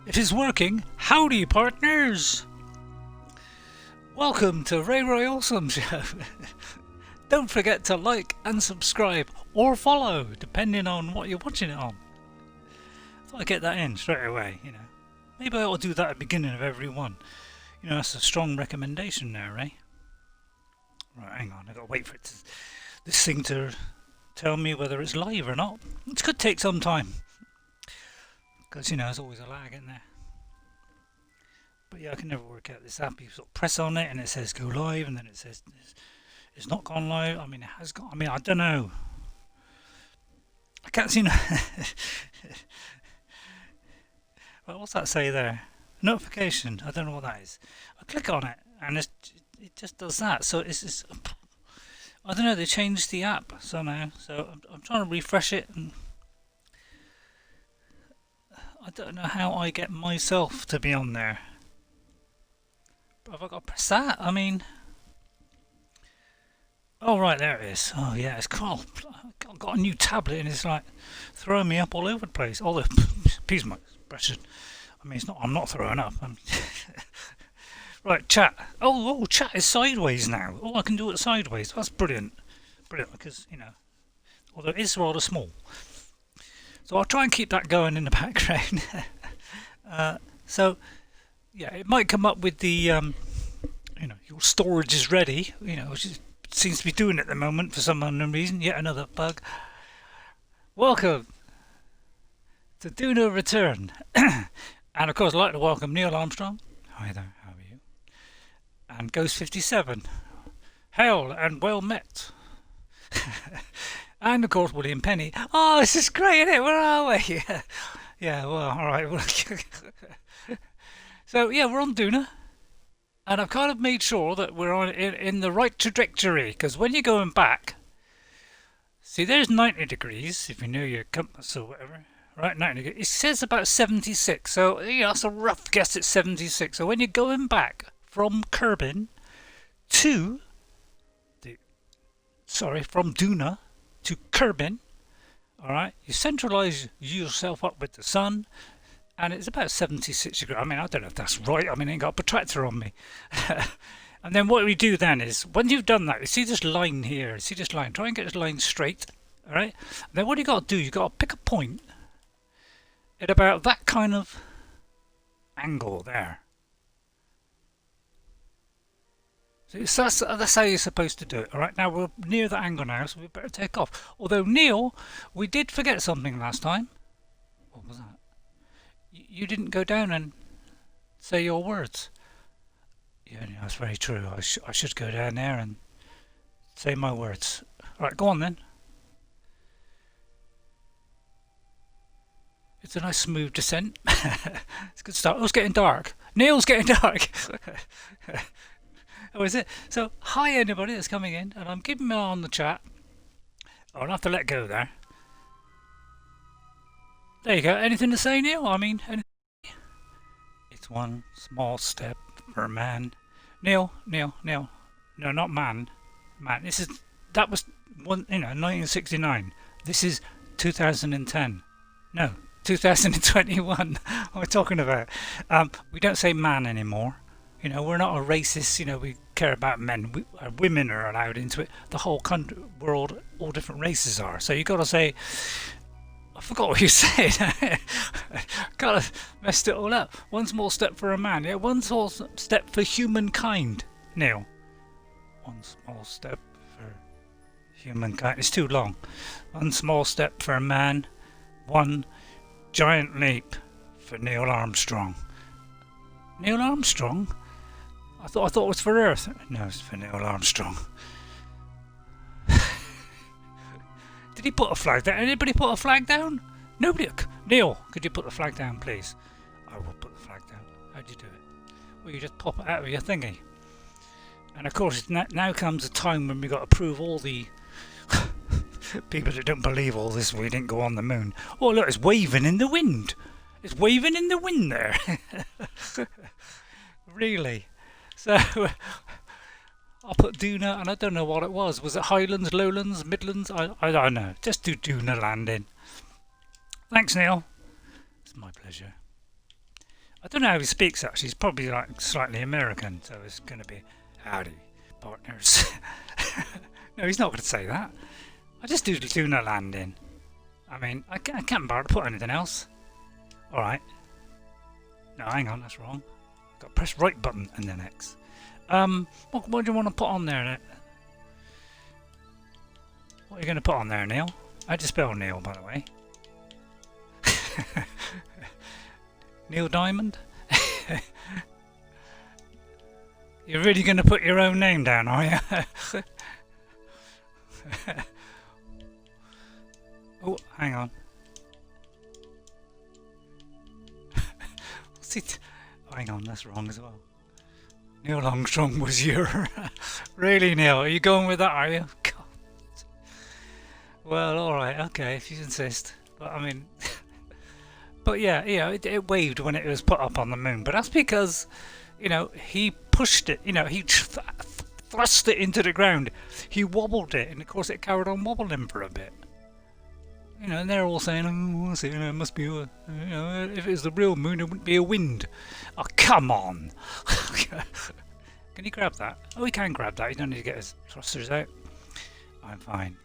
It is working. Howdy, partners! Welcome to RayRay Awesome Show. Don't forget to like and subscribe or follow, depending on what you're watching it on. Thought I'd get that in straight away, you know. Maybe I ought to do that at the beginning of every one. You know, that's a strong recommendation now, Ray. Right, hang on, I've got to wait for this thing to tell me whether it's live or not. It could take some time. Because, you know, there's always a lag in there. But yeah, I can never work out this app. You sort of press on it and it says go live, and then it says it's not gone live. I mean, it has gone. I mean, I don't know. I can't see. Well, what's that say there? Notification. I don't know what that is. I click on it and it just does that. So it's just, I don't know. They changed the app somehow. So I'm trying to refresh it, and I don't know how I get myself to be on there. But have I got to press that? I mean, oh right, there it is. Oh yeah, it's cool. I've got a new tablet and it's like throwing me up all over the place. All the excuse my expression. I mean, it's not. I'm not throwing up. Right, chat. Oh, chat is sideways now. Oh, I can do it sideways. That's brilliant. Brilliant, because you know, although it is rather small. So I'll try and keep that going in the background. So yeah, it might come up with the you know, your storage is ready, you know, which it seems to be doing at the moment for some unknown reason. Yet another bug. Welcome to Duna Return. And of course I'd like to welcome Neil Armstrong. Hi there, how are you? And Ghost57. Hail and well met. And of course William Penny. Oh, this is great, isn't it? Where are we? Yeah, well, alright. So yeah, we're on Duna. And I've kind of made sure that we're on in the right trajectory, because when you're going back, see, there's 90 degrees, if you know your compass or whatever. Right, 90 degrees. It says about 76, so you know, that's a rough guess at 76. So when you're going back from Kerbal to from Duna to Kerbal, alright, you centralise yourself up with the sun, and it's about 76 degrees. I mean, I don't know if that's right. I mean, I ain't got a protractor on me. And then what we do then is, when you've done that, you see this line here, see this line, try and get this line straight, alright? Then what you got to do, you got to pick a point at about that kind of angle there. So that's how you're supposed to do it. Alright, now we're near the angle now, so we better take off. Although, Neil, we did forget something last time. What was that? You didn't go down and say your words. Yeah, that's very true. I should go down there and say my words. Alright, go on then. It's a nice smooth descent. It's a good start. Oh, it's getting dark. Neil's getting dark. Oh, is it? So, hi anybody that's coming in, and I'm keeping my eye on the chat. Oh, I'll have to let go there. There you go. Anything to say, Neil? I mean, anything? It's one small step for a man. Neil. No, not man. Man. That was 1969. This is 2010. No, 2021. What we're talking about. We don't say man anymore. You know, we're not a racist. You know, we care about men. Women are allowed into it. The whole country, world, all different races are. So you got to say. I forgot what you said. Kind of messed it all up. One small step for a man. Yeah, one small step for humankind. Neil. One small step for humankind. It's too long. One small step for a man. One giant leap for Neil Armstrong. Neil Armstrong? I thought it was for Earth. No, it's for Neil Armstrong. Did he put a flag down? Anybody put a flag down? Nobody. Neil, could you put the flag down, please? I will put the flag down. How'd you do it? Well, you just pop it out of your thingy. And of course, now comes a time when we've got to prove all the people that don't believe all this. We didn't go on the moon. Oh, look, it's waving in the wind. It's waving in the wind there. Really? So I'll put Duna, and I don't know what it was. Was it Highlands, Lowlands, Midlands? I don't know. Just do Duna landing. Thanks, Neil. It's my pleasure. I don't know how he speaks actually. He's probably like slightly American, so it's going to be howdy, partners. No, he's not going to say that. I just do the Duna landing. I mean, I can't bother to put anything else. All right. No, hang on, that's wrong. Got to press right button and then X. What do you want to put on there? Then? What are you going to put on there, Neil? How'd you spell Neil, by the way? Neil Diamond? You're really going to put your own name down, are you? Oh, hang on. What's it? Oh, hang on, that's wrong as well. Neil Armstrong was your... Really, Neil? Are you going with that, are you? God. Well, alright, okay, if you insist. But, I mean... But yeah, it waved when it was put up on the moon. But that's because, he pushed it, he thrust it into the ground. He wobbled it, and of course it carried on wobbling for a bit. And they're all saying, oh, it must be, if it was the real moon, it wouldn't be a wind. Oh, come on. Can you grab that? Oh, he can grab that. You don't need to get his thrusters out. I'm fine.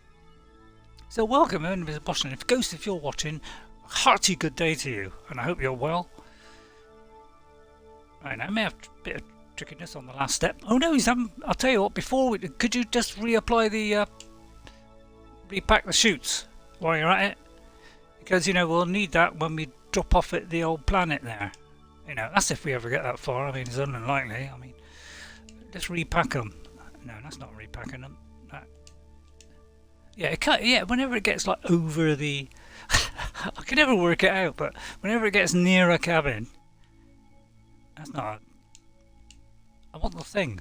So welcome, everyone to Boston. If Ghost, if you're watching, hearty good day to you, and I hope you're well. Right, now I may have a bit of trickiness on the last step. Oh no, I'll tell you what, could you just reapply the, repack the chutes while you're at it? Because, we'll need that when we drop off at the old planet there. That's if we ever get that far. I mean, it's unlikely. I mean, just repack them. No, that's not repacking them. Yeah, whenever it gets like over the... I can never work it out, but whenever it gets near a cabin, that's not... I want the thing.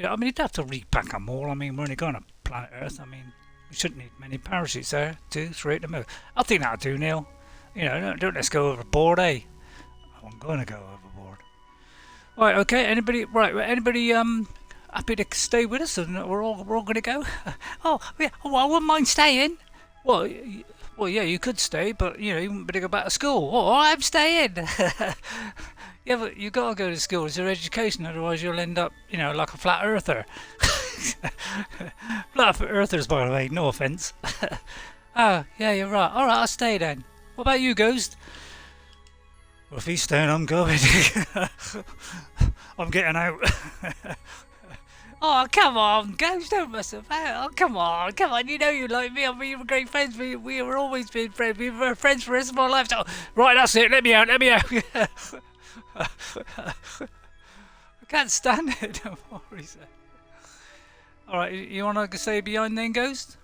I mean, you'd have to repack them all. I mean, we're only going to planet Earth. I mean, we shouldn't need many parachutes there. 2, 3 to move. I think that'll do, Neil. Don't let's go overboard, eh? I'm going to go overboard. Right, okay. Anybody happy to stay with us, and we're all going to go? Oh, yeah. Well, I wouldn't mind staying. Well, yeah, you could stay, but you wouldn't better go back to school. Oh, I'm staying. Yeah, but you got to go to school. It's your education, otherwise you'll end up, like a flat earther. Flat earthers, by the way. No offence. Oh, yeah, you're right. All right, I'll stay then. What about you, Ghost? Well, if he's staying, I'm going. I'm getting out. Oh, come on, Ghost, don't mess about. Oh, come on. You know you like me. I mean, we're great friends. We were always been friends. We were friends for the rest of my life. Oh, right, that's it. Let me out. I can't stand it. Don't worry, sir. All right, you want to stay behind then, Ghost?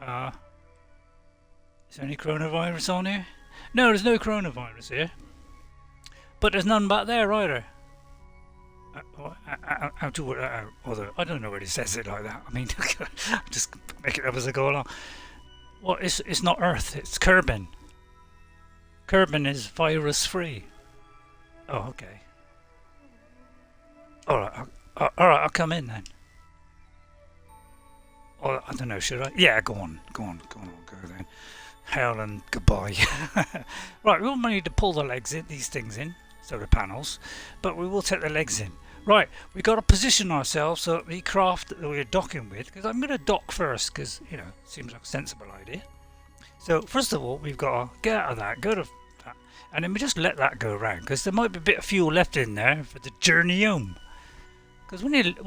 Is there any coronavirus on here? No, there's no coronavirus here. But there's none back there either. How to work that out? Although I don't know where it says it like that. I mean, just make it up as I go along. Well, it's not Earth. It's Kerbal. Kerbal is virus free. Oh, okay. All right. I'll come in then. Oh, I don't know. Should I? Yeah, go on. I'll go then. Hell and goodbye. Right, we won't need to pull the legs in, these things in, so the panels, but we will take the legs in. Right, we've got to position ourselves so that the craft that we're docking with, because I'm going to dock first, because, it seems like a sensible idea. So, first of all, we've got to get out of that, go to that, and then we just let that go round, because there might be a bit of fuel left in there for the journey home. Because we need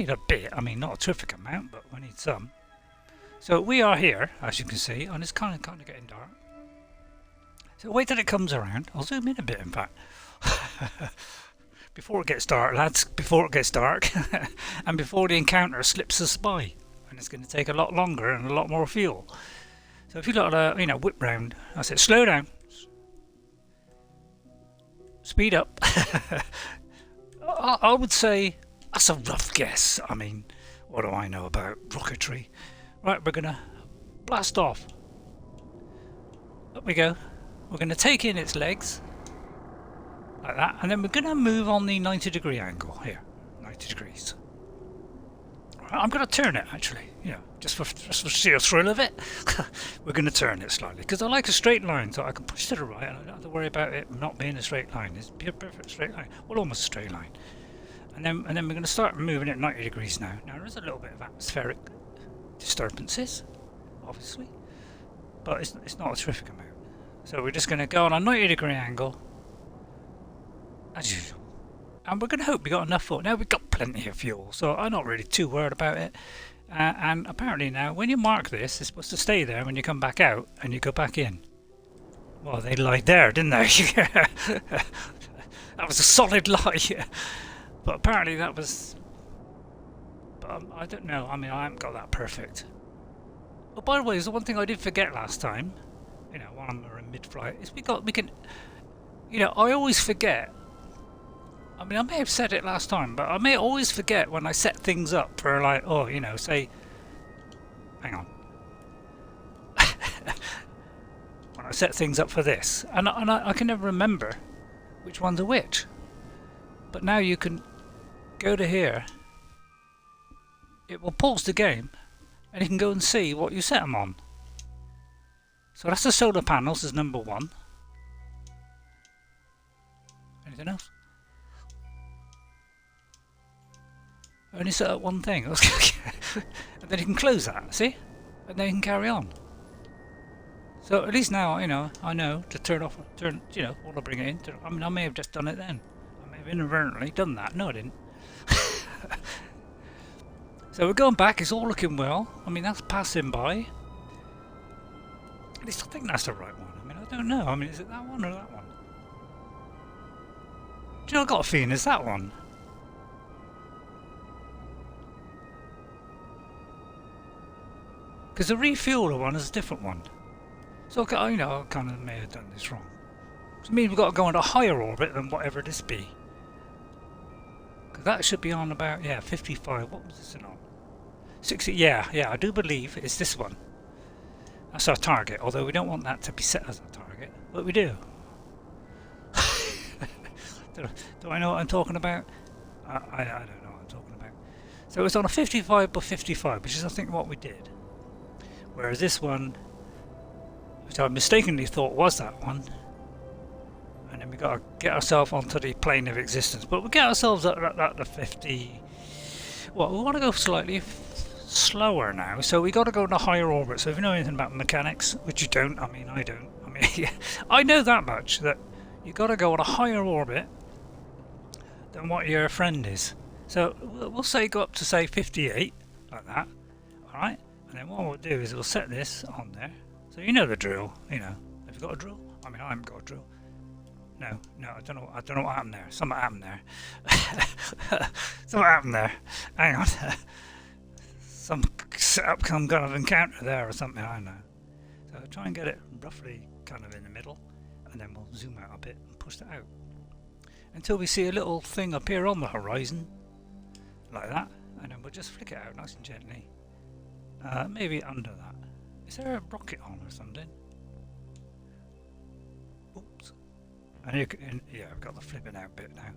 a bit, I mean, not a terrific amount, but we need some. So we are here, as you can see, and it's kind of getting dark. So wait till it comes around. I'll zoom in a bit, in fact. Before it gets dark, lads, before it gets dark, and before the encounter slips us by, and it's going to take a lot longer and a lot more fuel. So if you got to, whip round, I said, slow down, speed up. I would say that's a rough guess. I mean, what do I know about rocketry? Right, we're going to blast off. Up we go. We're going to take in its legs. Like that. And then we're going to move on the 90-degree angle. Here. 90 degrees. I'm going to turn it actually, you know, just for sheer thrill of it. We're going to turn it slightly because I like a straight line, so I can push to the right and I don't have to worry about it not being a straight line. It's a perfect straight line, well, almost a straight line. And then we're going to start moving it 90 degrees now. Now there's a little bit of atmospheric disturbances, obviously, but it's not a terrific amount. So we're just going to go on a 90-degree angle, as usual. And we're going to hope we got enough fuel. Now we've got plenty of fuel, so I'm not really too worried about it. And apparently now, when you mark this, it's supposed to stay there when you come back out and you go back in. Well, they lied there, didn't they? That was a solid lie. But apparently that was... But I don't know. I mean, I haven't got that perfect. Oh, by the way, there's the one thing I did forget last time. You know, while I'm in mid-flight, is we can... You know, I always forget. I mean, I may have said it last time, but I may always forget when I set things up for, like, oh, you know, say... Hang on. When I set things up for this. And I can never remember which ones are which. But now you can go to here. It will pause the game, and you can go and see what you set them on. So that's the solar panels is number 1. Anything else? Only set up one thing. And then you can close that, see? And then you can carry on. So at least now, you know, I know to turn off, you know, while I bring it in. I mean, I may have just done it then. I may have inadvertently done that. No, I didn't. So we're going back. It's all looking well. I mean, that's passing by. At least I think that's the right one. I mean, I don't know. I mean, is it that one or that one? Do you know, I've got a feeling it's that one. Because the refueler one is a different one. So, you know, I kind of may have done this wrong. So it means we've got to go on a higher orbit than whatever this be. Because that should be on about, yeah, 55. What was this on? 60, yeah, I do believe it's this one. That's our target, although we don't want that to be set as a target. But we do. Do I know what I'm talking about? I don't know what I'm talking about. So it's on a 55 by 55, which is I think what we did. Whereas this one, which I mistakenly thought was that one, and then we got to get ourselves onto the plane of existence. But we get ourselves at the 50. Well, we want to go slightly slower now, so we got to go in a higher orbit. So if you know anything about mechanics, which you don't, I mean, I don't. I mean, I know that much, that you got to go on a higher orbit than what your friend is. So we'll say go up to say 58, like that. All right. And then what we'll do is we'll set this on there. So you know the drill, you know. Have you got a drill? I mean, I haven't got a drill. No, I don't know what happened there. Something happened there. Something happened there. Hang on. Some kind of encounter there or something, I don't know. So I'll try and get it roughly kind of in the middle, and then we'll zoom out a bit and push that out. Until we see a little thing appear on the horizon, like that, and then we'll just flick it out nice and gently. Maybe under that. Is there a rocket on or something? Oops. And yeah, I've got the flipping out bit now.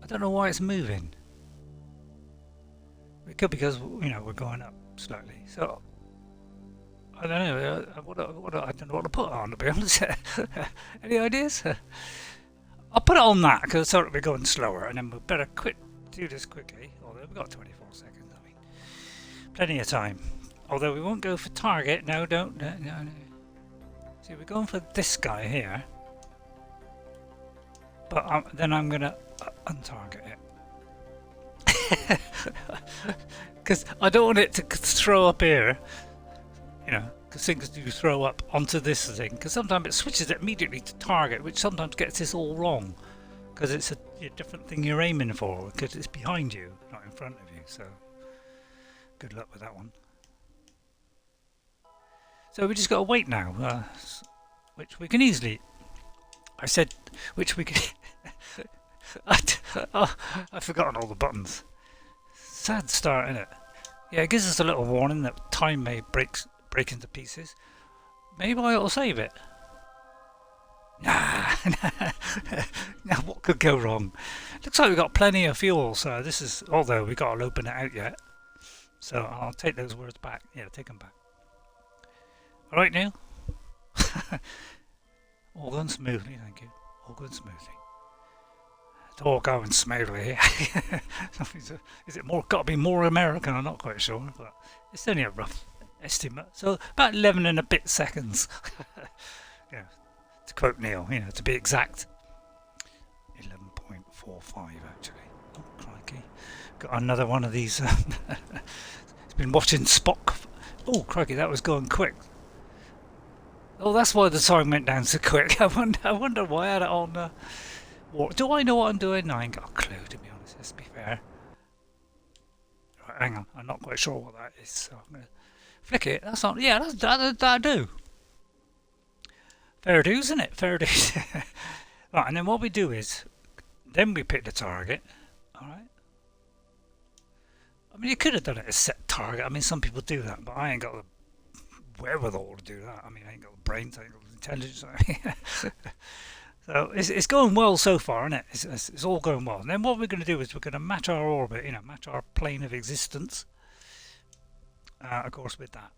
I don't know why it's moving. It could be because, you know, we're going up slightly. So I don't know. I don't know what to put on, to be honest. Any ideas? I'll put it on that because I thought we're going slower, and then we better do this quickly. Although we've got 24 seconds. Plenty of time. Although we won't go for target. No, don't. No. See, we're going for this guy here. But then I'm going to untarget it. Because I don't want it to throw up here. You know, because things do throw up onto this thing. Because sometimes it switches it immediately to target, which sometimes gets this all wrong. Because it's a different thing you're aiming for. Because it's behind you, not in front of you. So... good luck with that one. So we just got to wait now, which we can easily... I said, which we can... I've forgotten all the buttons. Sad start, innit? Yeah, it gives us a little warning that time may break into pieces. Maybe I ought to save it. Nah. Now what could go wrong? Looks like we've got plenty of fuel, so this is, although we got to open it out yet. So I'll take those words back. Yeah, take them back. Alright, Neil? All going smoothly, thank you. All going smoothly. It's all going smoothly. Is it more, got to be more American? I'm not quite sure, but it's only a rough estimate. So about 11 and a bit seconds. Yeah, to quote Neil, you know, to be exact. 11.45 actually. Oh, crikey. Got another one of these. It's been watching Spock. Oh, crikey, that was going quick. Oh, that's why the time went down so quick. I wonder why I had it on. Do I know what I'm doing? No, I ain't got a clue, to be honest. Let's be fair. Right, hang on. I'm not quite sure what that is, so I'm going to flick it. That's not. Yeah, that do. Fair dues, isn't it? Fair dues. Right, and then what we do is, then we pick the target. All right. I mean, you could have done it as set target. I mean, some people do that, but I ain't got the wherewithal to do that. I mean, I ain't got the brains, I ain't got the intelligence. So it's going well so far, isn't it? It's all going well. And then what we're going to do is we're going to match our orbit, you know, match our plane of existence. Of course, with that.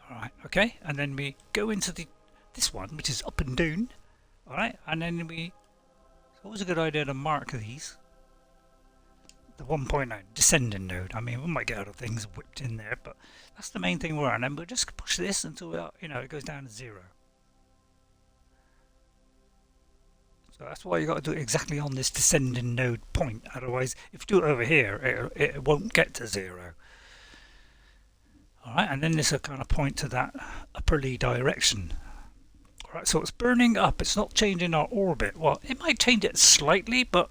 All right, okay. And then we go into this one, which is up and down. All right, and then it's always a good idea to mark these. The 1.9 descending node. I mean, we might get other things whipped in there, but that's the main thing we're on. And we'll just push this until you know, it goes down to 0. So that's why you got to do it exactly on this descending node point. Otherwise, if you do it over here, it won't get to 0. All right, and then this will kind of point to that upperly direction. All right, so it's burning up. It's not changing our orbit. Well, it might change it slightly, but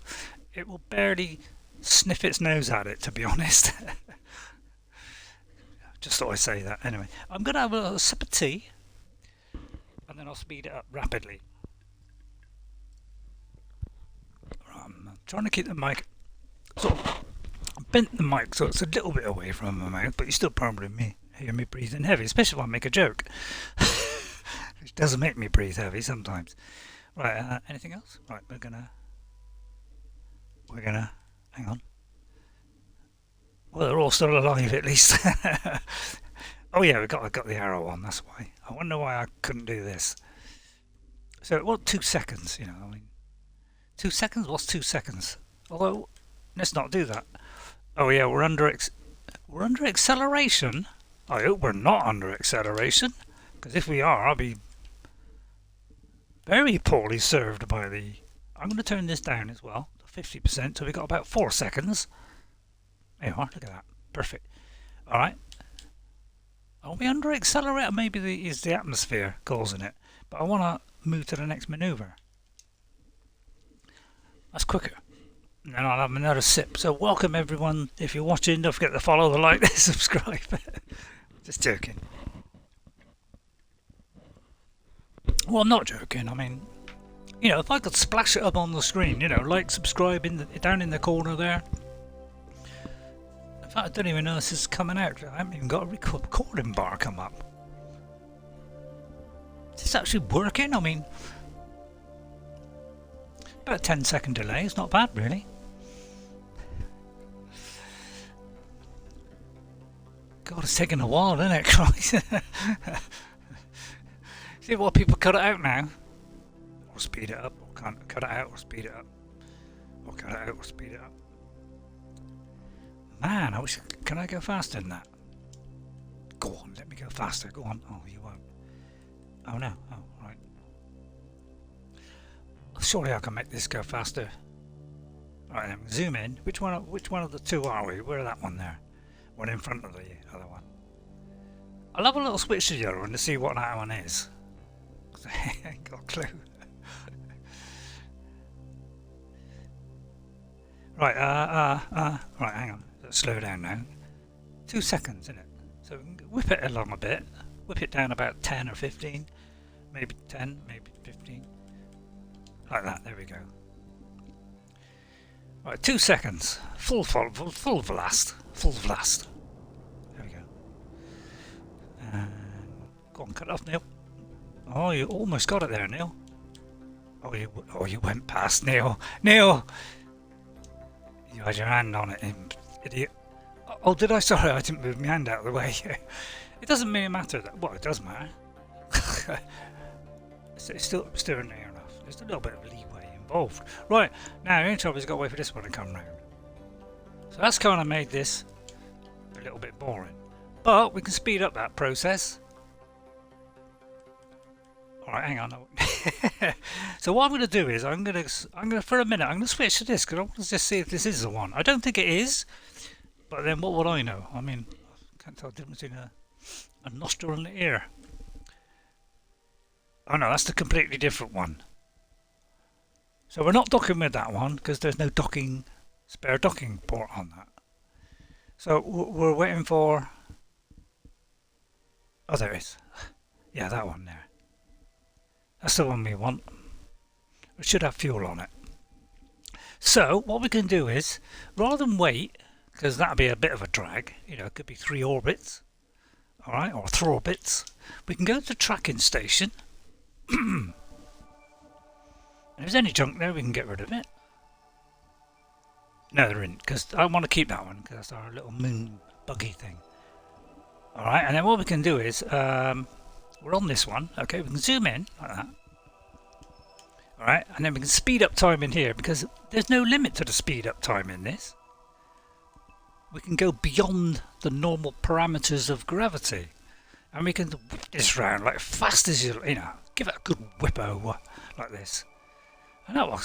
it will barely sniff its nose at it, to be honest. Just thought I'd say that. Anyway, I'm going to have a sip of tea, and then I'll speed it up rapidly. I'm trying to keep the mic sort of bent the mic so it's a little bit away from my mouth, but you still probably hear me breathing heavy, especially if I make a joke, which doesn't make me breathe heavy sometimes. Right, anything else? Right, we're gonna hang on. Well, they're all still alive at least. Oh yeah, I got the arrow on. That's why. I wonder why I couldn't do this. So, well, 2 seconds. You know, I mean. 2 seconds? What's 2 seconds? Although, let's not do that. Oh yeah, we're under acceleration. I hope we're not under acceleration, because if we are, I'll be very poorly served by the. I'm going to turn this down as well, to 50%. So we've got about 4 seconds. There you are. Look at that. Perfect. All right. Are we under accelerator? Maybe it's the atmosphere causing it. But I want to move to the next maneuver. That's quicker. And then I'll have another sip. So welcome everyone. If you're watching, don't forget to follow, the like, the subscribe. Just joking. Well, I'm not joking. I mean, you know, if I could splash it up on the screen, you know, like, subscribe down in the corner there. In fact, I don't even know this is coming out. I haven't even got a recording bar come up. Is this actually working? I mean, about a 10-second delay. It's not bad, really. God, it's taking a while, isn't it? Christ. See what people cut it out now, or speed it up, or can't cut it out, or speed it up, or cut it out, or speed it up. Man, I wish. Can I go faster than that? Go on, let me go faster. Go on. Oh, you won't. Oh no. Oh, right. Surely I can make this go faster. Right, then zoom in. Which one of the two are we? We're that one there. One in front of the other one. I'll have a little switch to the other one to see what that one is. I ain't got a clue. Right, right, hang on. Let's slow down now. 2 seconds, isn't it? So we can whip it along a bit. Whip it down about 10 or 15. Maybe 10, maybe 15. Like that, there we go. Right, 2 seconds. Full blast. Full blast. There we go. And go on, cut it off, Neil. Oh, you almost got it there, Neil. Oh, you went past, Neil. Neil! You had your hand on it, idiot. Oh, did I? Sorry, I didn't move my hand out of the way. It doesn't really matter. Well, it does matter. It's still near enough. There's a little bit of leeway involved. Right, now the only trouble is got to wait for this one to come round. So that's kind of made this a little bit boring. But we can speed up that process. Alright, hang on. So what I'm going to do is I'm going to for a minute I'm going to switch to this because I want to just see if this is the one. I don't think it is, but then what would I know? I mean, I can't tell the difference between a nostril and an ear. Oh no, that's the completely different one. So we're not docking with that one because there's no spare docking port on that. So we're waiting for. Oh, there it is. Yeah, that one there. That's the one we want. We should have fuel on it. So what we can do is, rather than wait, because that'd be a bit of a drag, you know, it could be 3 orbits, alright, or 3 orbits, we can go to the tracking station. If there's any junk there, we can get rid of it. No, there isn't, because I want to keep that one, because that's our little moon buggy thing. Alright, and then what we can do is, we're on this one, okay, we can zoom in, like that. Alright, and then we can speed up time in here, because there's no limit to the speed up time in this. We can go beyond the normal parameters of gravity. And we can whip this round like fast as you know, give it a good whip over, like this. And that will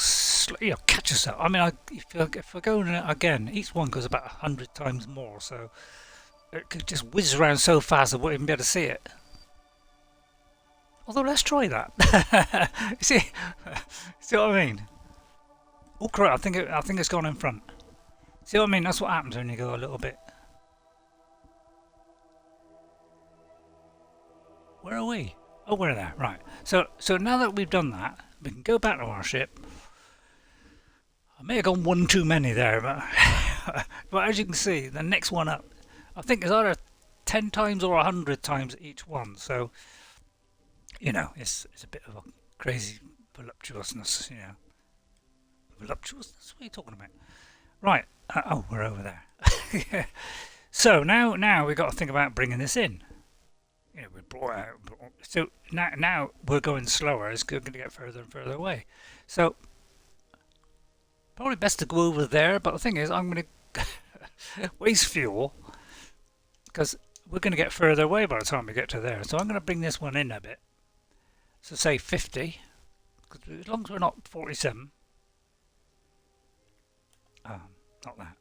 catch us up. I mean, if I go in it again, each one goes about 100 times more, so it could just whiz around so fast I wouldn't even be able to see it. Although let's try that. see what I mean? Oh crap! I think it's gone in front. See what I mean? That's what happens when you go a little bit. Where are we? Oh, we're there. Right. So now that we've done that, we can go back to our ship. I may have gone one too many there, but but as you can see, the next one up, I think is either 10 times or 100 times each one. So. You know, it's a bit of a crazy voluptuousness, you know. Voluptuousness? What are you talking about? Right. Oh, we're over there. So now we've got to think about bringing this in. You know, we brought out. So now we're going slower. It's going to get further and further away. So probably best to go over there. But the thing is, I'm going to waste fuel because we're going to get further away by the time we get to there. So I'm going to bring this one in a bit. So say 50, because as long as we're not 47. Not that.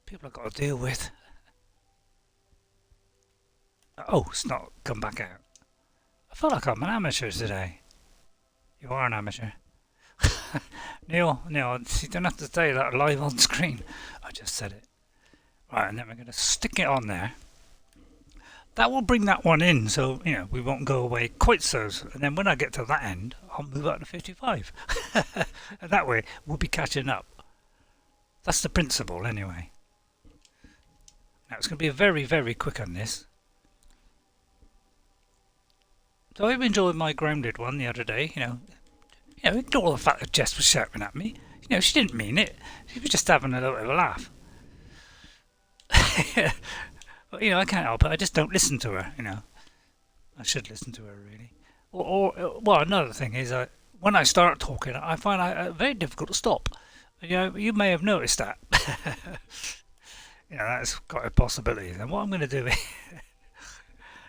People I've got to deal with. Oh, it's not come back out. I feel like I'm an amateur today. You are an amateur. Neil, you don't have to say that live on screen. I just said it. Right, and then we're going to stick it on there. That will bring that one in, so you know we won't go away quite so. And then when I get to that end, I'll move up to 55, and that way we'll be catching up. That's the principle, anyway. Now it's going to be very, very quick on this. So I enjoyed my grounded one the other day. You know, ignore the fact that Jess was shouting at me. You know, she didn't mean it. She was just having a little bit of a laugh. But, you know, I can't help it. I just don't listen to her, you know. I should listen to her, really. Well, another thing is, when I start talking, I find it very difficult to stop. You know, you may have noticed that. You know, that's quite a possibility. And what I'm going to do is...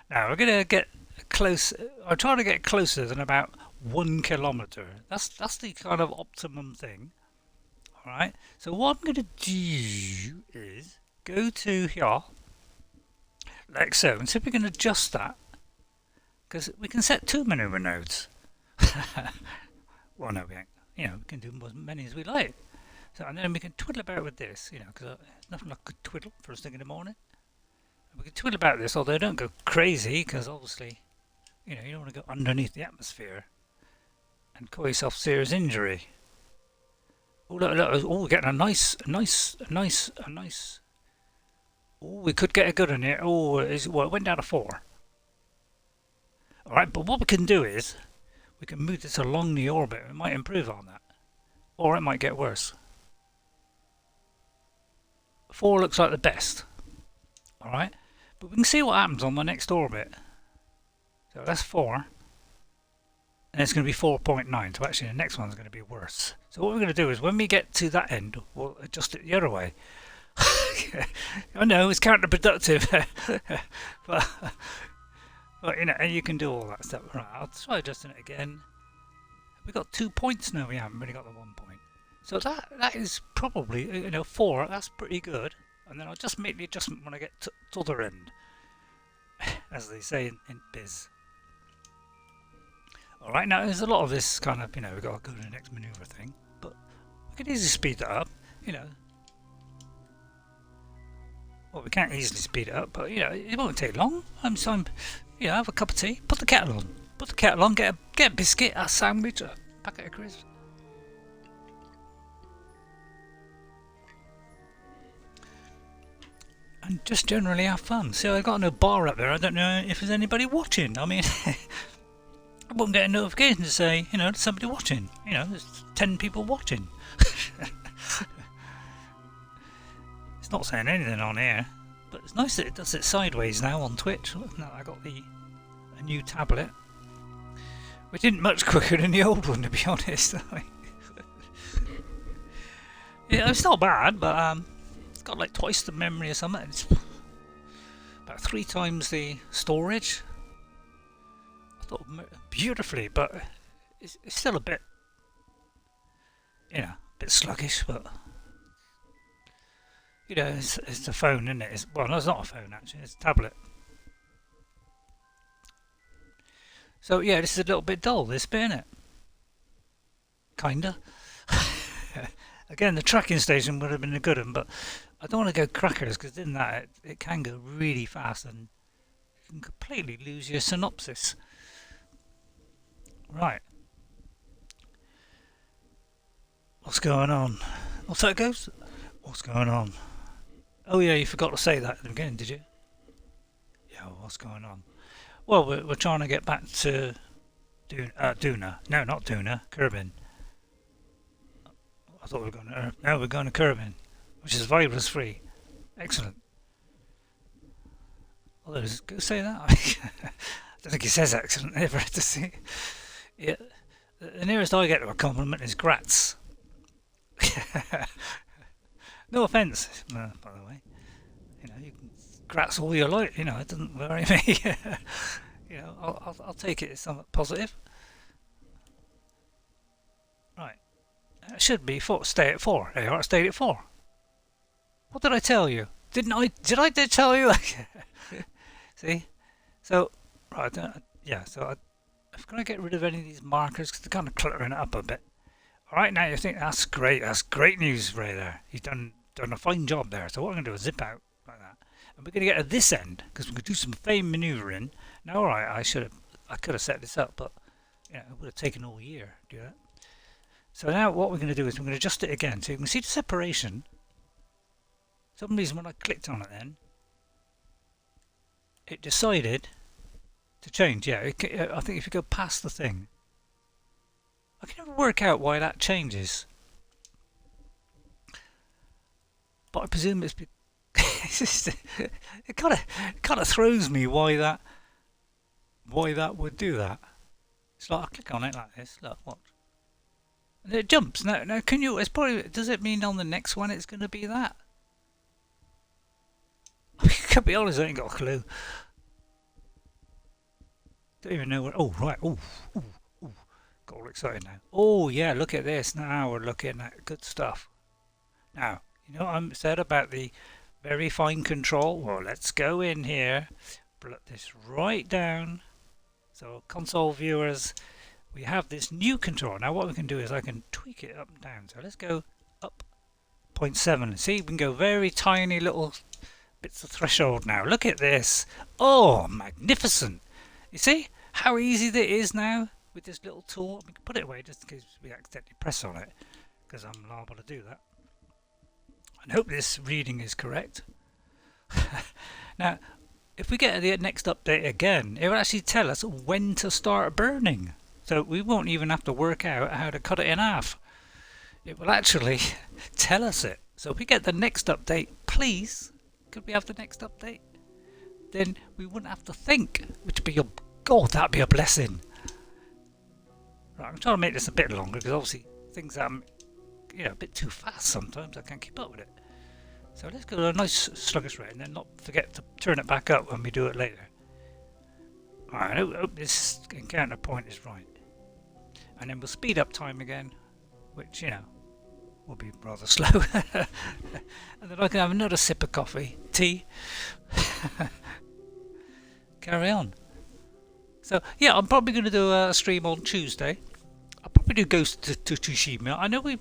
now, we're going to get close... I'm trying to get closer than about 1 kilometre. That's the kind of optimum thing. Alright? So what I'm going to do is go to here... like so, and see if we can adjust that, because we can set 2 maneuver nodes. Well, no, we ain't. You know, we can do as many as we like. So, and then we can twiddle about with this, you know, because nothing like good twiddle first thing in the morning. And we can twiddle about this, although don't go crazy, because obviously, you know, you don't want to go underneath the atmosphere and cause yourself serious injury. Oh, look, oh, we're getting a nice. Oh, we could get a good one here. Oh, it went down to 4. Alright, but what we can do is, we can move this along the orbit. It might improve on that. Or it might get worse. 4 looks like the best. Alright, but we can see what happens on the next orbit. So that's 4. And it's going to be 4.9. So actually the next one's going to be worse. So what we're going to do is when we get to that end, we'll adjust it the other way. I know it's counterproductive. but you know, and you can do all that stuff. Right, I'll try adjusting it again. We've got 2 points now. We haven't really got the 1 point. So that is probably, 4. That's pretty good. And then I'll just make the adjustment when I get to the other end, as they say in biz. Alright, now there's a lot of this kind of, we've got to go to the next manoeuvre thing, but we can easily speed that up, Well, we can't easily speed it up, but, it won't take long. Have a cup of tea, put the kettle on. Put the kettle on, get a biscuit, a sandwich, a packet of crisps. And just generally have fun. See, I've got no bar up there. I don't know if there's anybody watching. I mean, I won't get a notification to say, there's somebody watching. There's 10 people watching. It's not saying anything on here, but it's nice that it does it sideways now on Twitch. Now I got a new tablet, which isn't much quicker than the old one, to be honest. Yeah, it's not bad, but it's got like twice the memory or something. It's about 3 times the storage. I thought beautifully, but it's still a bit, a bit sluggish. But it's a phone, isn't it? Well, no, it's not a phone actually. It's a tablet. So yeah, this is a little bit dull. This bit, isn't it? Kinda. Again, the tracking station would have been a good one, but I don't want to go crackers because in that it can go really fast and you can completely lose your synopsis. Right. What's going on? What's that, Ghost? What's going on? Oh yeah, you forgot to say that at the beginning, did you? Yeah, what's going on? Well, we're trying to get back to Duna. No, not Duna. Kerbal. I thought we were going to Earth. No, we're going to Kerbal, which is virus free. Excellent. Although, does it say that? I don't think it says excellent ever to see. Yeah, the nearest I get to a compliment is grats. No offence, by the way. You can grats all you like. It doesn't worry me. I'll take it as something positive. Right. It should be 4. Stay at 4. There you are. Stayed at 4. What did I tell you? Did I tell you? See? So, right. So I'm going to get rid of any of these markers because they're kind of cluttering it up a bit. Alright, now you think that's great. That's great news, Ray, there. You've done a fine job there. So what I'm going to do is zip out like that. And we're going to get to this end because we're going to do some fame manoeuvring. Now, alright, I could have set this up, but it would have taken all year to do that. So now what we're going to do is we're going to adjust it again. So you can see the separation. For some reason when I clicked on it then, it decided to change. Yeah, I think if you go past the thing, I can never work out why that changes. But I presume it's it kind of throws me why that would do that. It's like I click on it like this. Look, watch. And it jumps. Now can you? It's probably. Does it mean on the next one it's going to be that? I can be honest, I ain't got a clue. Don't even know where. Oh right. Oh. Got all excited now. Oh yeah, look at this. Now we're looking at good stuff. Now, you know what I said about the very fine control? Well, let's go in here, put this right down. So console viewers, we have this new control. Now what we can do is I can tweak it up and down. So let's go up 0.7. See, we can go very tiny little bits of threshold now. Look at this. Oh, magnificent. You see how easy that is now? With this little tool, we can put it away just in case we accidentally press on it, because I'm liable to do that. And hope this reading is correct. Now, if we get the next update again, it will actually tell us when to start burning. So we won't even have to work out how to cut it in half. It will actually tell us it. So if we get the next update, please, could we have the next update? Then we wouldn't have to think, which would be a, God, that'd be a blessing. Right, I'm trying to make this a bit longer because obviously things are, you know, a bit too fast sometimes. I can't keep up with it. So let's go to a nice sluggish rate and then not forget to turn it back up when we do it later. Alright, I hope this encounter point is right. And then we'll speed up time again, which, you know, will be rather slow. And then I can have another sip of coffee, tea. Carry on. So, yeah, I'm probably going to do a stream on Tuesday. I'll probably do Ghost to Tsushima. I know we've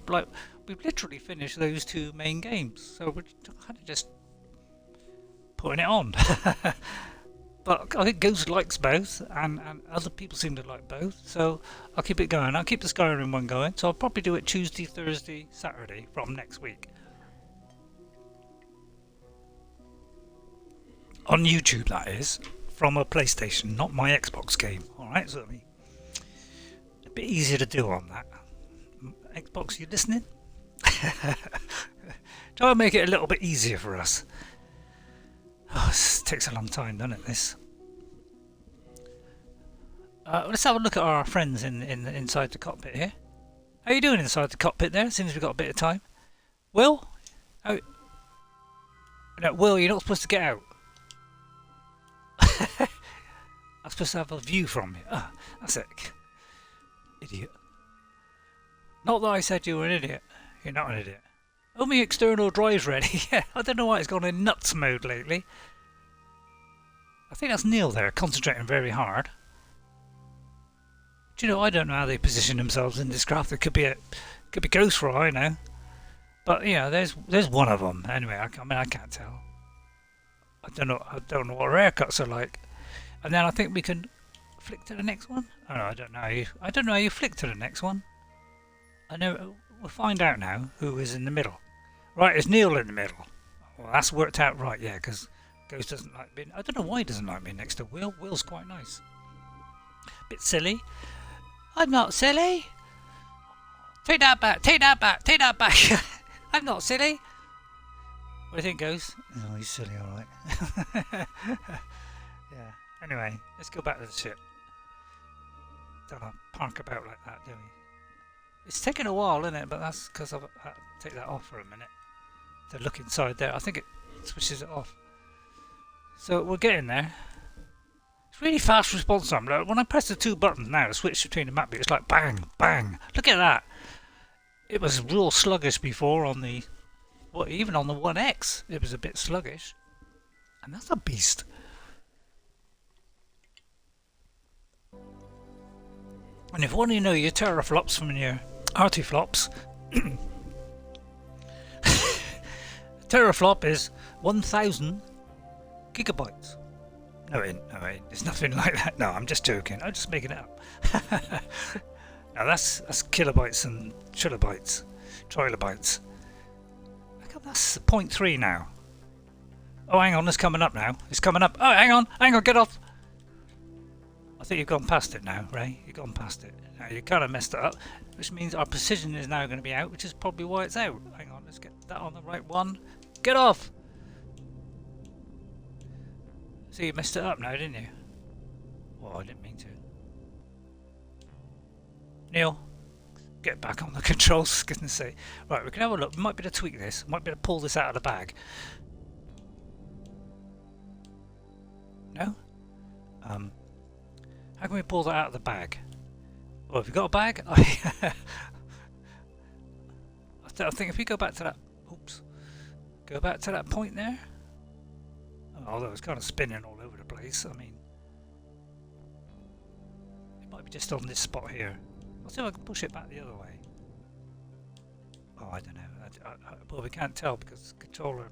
literally finished those two main games, so we're kind of just putting it on. But I think Ghost likes both, and other people seem to like both, so I'll keep it going. I'll keep the Skyrim one going, so I'll probably do it Tuesday, Thursday, Saturday from next week. On YouTube, that is, from a PlayStation, not my Xbox game. Alright, so it'll be a bit easier to do on that. Xbox, you listening? Try and make it a little bit easier for us. Oh, this takes a long time, doesn't it, this? Let's have a look at our friends inside the cockpit here. How are you doing inside the cockpit there? Seems we've got a bit of time. Will? Oh, no, Will, you're not supposed to get out. I'm supposed to have a view from you. Ah, that's it. Idiot. Not that I said you were an idiot. You're not an idiot. Only external drive's ready. Yeah, I don't know why it's gone in nuts mode lately. I think that's Neil there, concentrating very hard. Do you know, I don't know how they position themselves in this craft. It could be Ghost for all I know. But you know, there's one of them. Anyway, I mean, I can't tell. I don't know what rare cuts are like. And then I think we can flick to the next one. Oh no, I don't know how you flick to the next one. I know. We'll find out now who is in the middle. Right, is Neil in the middle? Well, that's worked out right, yeah, because Ghost doesn't like being... I don't know why he doesn't like being next to Will. Will's quite nice. Bit silly. I'm not silly. Take that back, take that back, take that back. I'm not silly. What do you think, Ghost? Oh, he's silly, alright. Yeah. Anyway, let's go back to the ship. Don't park about like that, do we? It's taken a while, isn't it? But that's because I've had to take that off for a minute. To look inside there. I think it switches it off. So we're getting there. It's really fast response time. Like, when I press the two buttons now to switch between the map, it's like bang, bang. Look at that. It was real sluggish before on the... Well, even on the 1X, it was a bit sluggish. And that's a beast. And if one of you know your teraflops from your artiflops, teraflop is 1,000 gigabytes. No, it ain't. It's nothing like that. No, I'm just joking. I'm just making it up. Now that's kilobytes and trilobytes. How come that's 0.3 now? Oh, hang on, it's coming up now. It's coming up. Oh, hang on, get off. I think you've gone past it now, Ray. You've gone past it. Now you kind of messed it up, which means our precision is now going to be out, which is probably why it's out. Hang on, let's get that on the right one. Get off! See, you messed it up now, didn't you? Well, I didn't mean to. Neil, get back on the controls. Goodness sake. Right, we can have a look. We might be able to tweak this. Might be able to pull this out of the bag. No? How can we pull that out of the bag? Well, have you got a bag? I think if we go back to that... Oops. Go back to that point there. Although it's kind of spinning all over the place. I mean... It might be just on this spot here. I'll see if I can push it back the other way. Oh, I don't know. Well, we can't tell because the controller...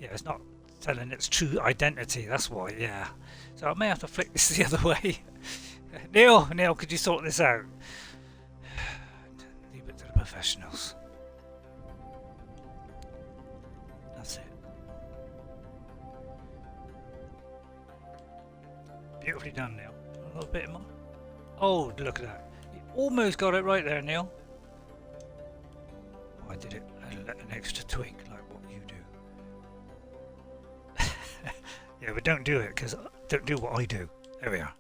Yeah, it's not telling its true identity. That's why, yeah. So I may have to flick this the other way. Neil, could you sort this out? Leave it to the professionals. That's it. Beautifully done, Neil. A little bit more. Oh, look at that. You almost got it right there, Neil. Oh, I did it an extra tweak, like what you do. Yeah, but don't do it, because don't do what I do. There we are.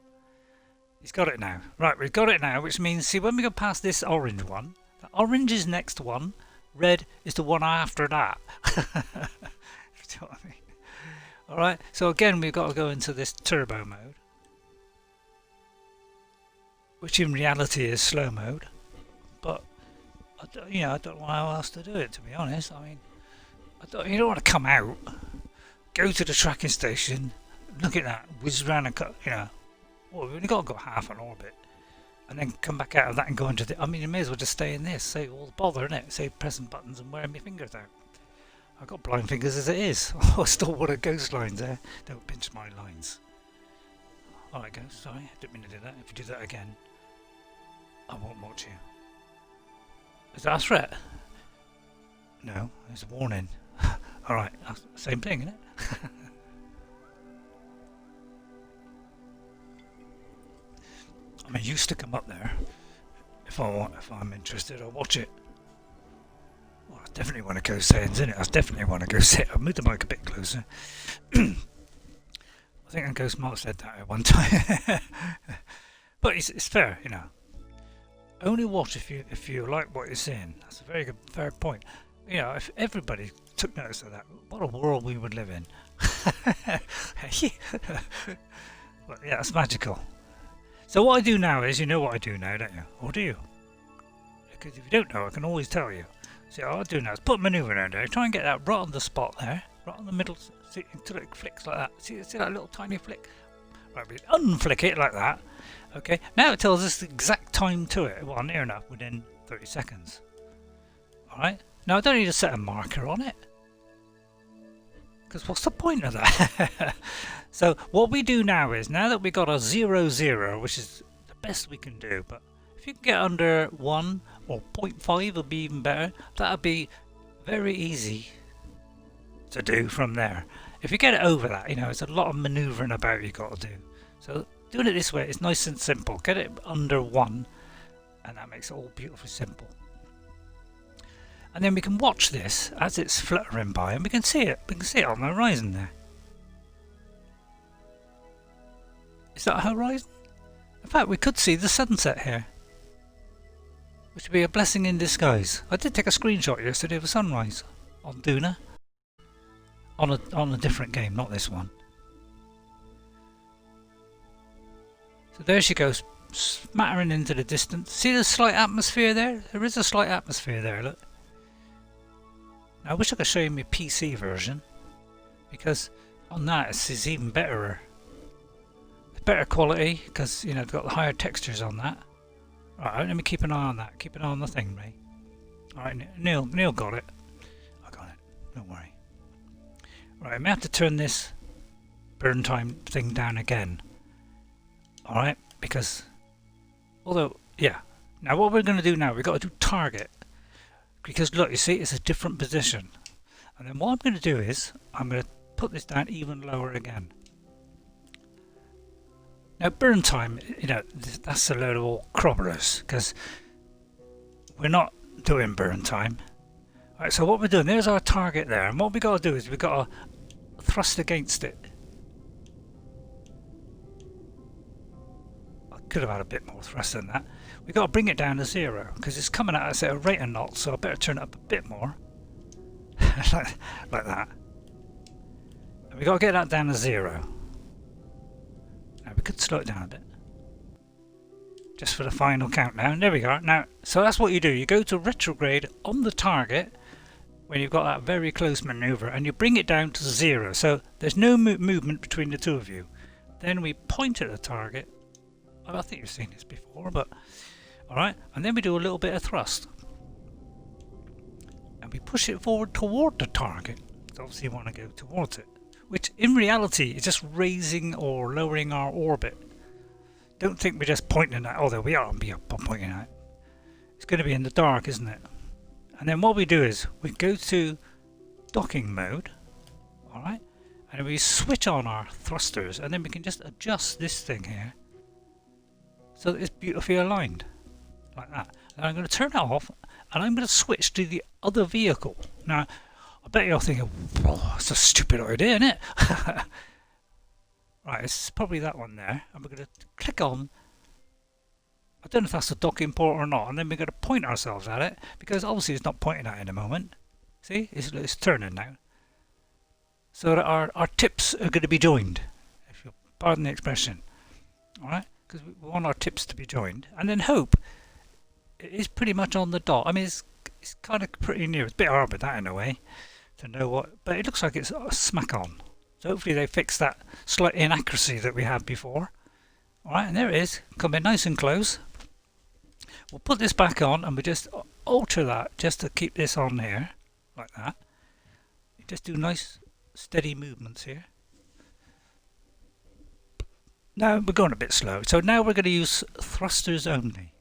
He's got it now. Right, we've got it now, which means, see, when we go past this orange one, the orange is next one, red is the one after that. You know what I mean? Alright, so again, we've got to go into this turbo mode, which in reality is slow mode, but I don't know how else to do it, to be honest. I mean, you don't want to come out, go to the tracking station, look at that, whiz around and cut, well, we've only got to go half an orbit, and then come back out of that and go into the, I mean, you may as well just stay in this, save all the bother, innit? Save pressing buttons and wearing my fingers out. I've got blind fingers as it is. Oh, I stole one of Ghost lines there. Don't pinch my lines. Alright, Ghost, sorry, I didn't mean to do that. If you do that again, I won't watch you. Is that a threat? No, it's a warning. Alright, same thing, isn't it? I mean, you stick them up there. If I'm interested, I'll watch it. Well, I definitely want to go settings, innit? I definitely want to go set. I'll move the mic a bit closer. I think Ghost Mark said that at one time. But it's fair, Only watch if you like what you're seeing. That's a very good, fair point. If everybody took notice of that, what a world we would live in. But yeah, it's magical. So what I do now is, you know what I do now, don't you? Or do you? Because if you don't know, I can always tell you. See, what I do now is put manoeuvre down there, try and get that right on the spot there, right on the middle, see, until it flicks like that. See that little tiny flick? Right, we unflick it like that. Okay, now it tells us the exact time to it. Well, near enough, within 30 seconds. Alright, now I don't need to set a marker on it, because what's the point of that? So what we do now is, now that we got a 0-0, which is the best we can do, but if you can get under 1 or 0.5 would be even better. That would be very easy to do from there. If you get it over that, it's a lot of manoeuvring about you got to do. So doing it this way is nice and simple. Get it under 1 and that makes it all beautifully simple. And then we can watch this as it's fluttering by, and we can see it. We can see it on the horizon there. Is that a horizon? In fact, we could see the sunset here, which would be a blessing in disguise. I did take a screenshot yesterday of a sunrise on Duna, on a different game, not this one. So there she goes, smattering into the distance. See the slight atmosphere there? There is a slight atmosphere there, look. Now, I wish I could show you my PC version, because on that it's even better. It's better quality, because they've got the higher textures on that. Alright, let me keep an eye on that. Keep an eye on the thing, Ray. Alright, Neil got it. I got it. Don't worry. Right, I may have to turn this burn time thing down again. Alright, because although, yeah. Now what we're going to do now, we've got to do target. Because look, you see, it's a different position. And then what I'm going to do is, I'm going to put this down even lower again. Now burn time, that's a load of all crobbers, because we're not doing burn time. Alright, so what we're doing, there's our target there, and what we got to do is we've got to thrust against it. I could have had a bit more thrust than that. We've got to bring it down to 0, because it's coming at us at a rate of knots, so I better turn it up a bit more. like that. And we've got to get that down to 0. Now we could slow it down a bit. Just for the final countdown. There we go. Now, so that's what you do. You go to retrograde on the target when you've got that very close maneuver, and you bring it down to 0. So there's no movement between the two of you. Then we point at the target. I think you've seen this before, but alright, and then we do a little bit of thrust. And we push it forward toward the target. So obviously you want to go towards it. Which in reality is just raising or lowering our orbit. Don't think we're just pointing at, although we are pointing at it. It's going to be in the dark, isn't it? And then what we do is we go to docking mode. Alright, And then we switch on our thrusters, and then we can just adjust this thing here so that it's beautifully aligned, like that. And I'm going to turn it off, and I'm going to switch to the other vehicle. Now, I bet you're thinking, oh, it's a stupid idea, isn't it? Right, it's probably that one there, and we're going to click on. I don't know if that's a docking port or not, and then we're going to point ourselves at it, because obviously it's not pointing at it in a moment. See, it's turning now. So that our tips are going to be joined, if you'll pardon the expression. Alright, because we want our tips to be joined. And then hope it is pretty much on the dot. I mean, it's kind of pretty near. It's a bit hard with that in a way, to know what, but it looks like it's smack on. So hopefully they fix that slight inaccuracy that we had before. Alright, and there it is, coming nice and close. We'll put this back on, and we just alter that just to keep this on here, like that. You just do nice steady movements here. Now we're going a bit slow, so now we're going to use thrusters only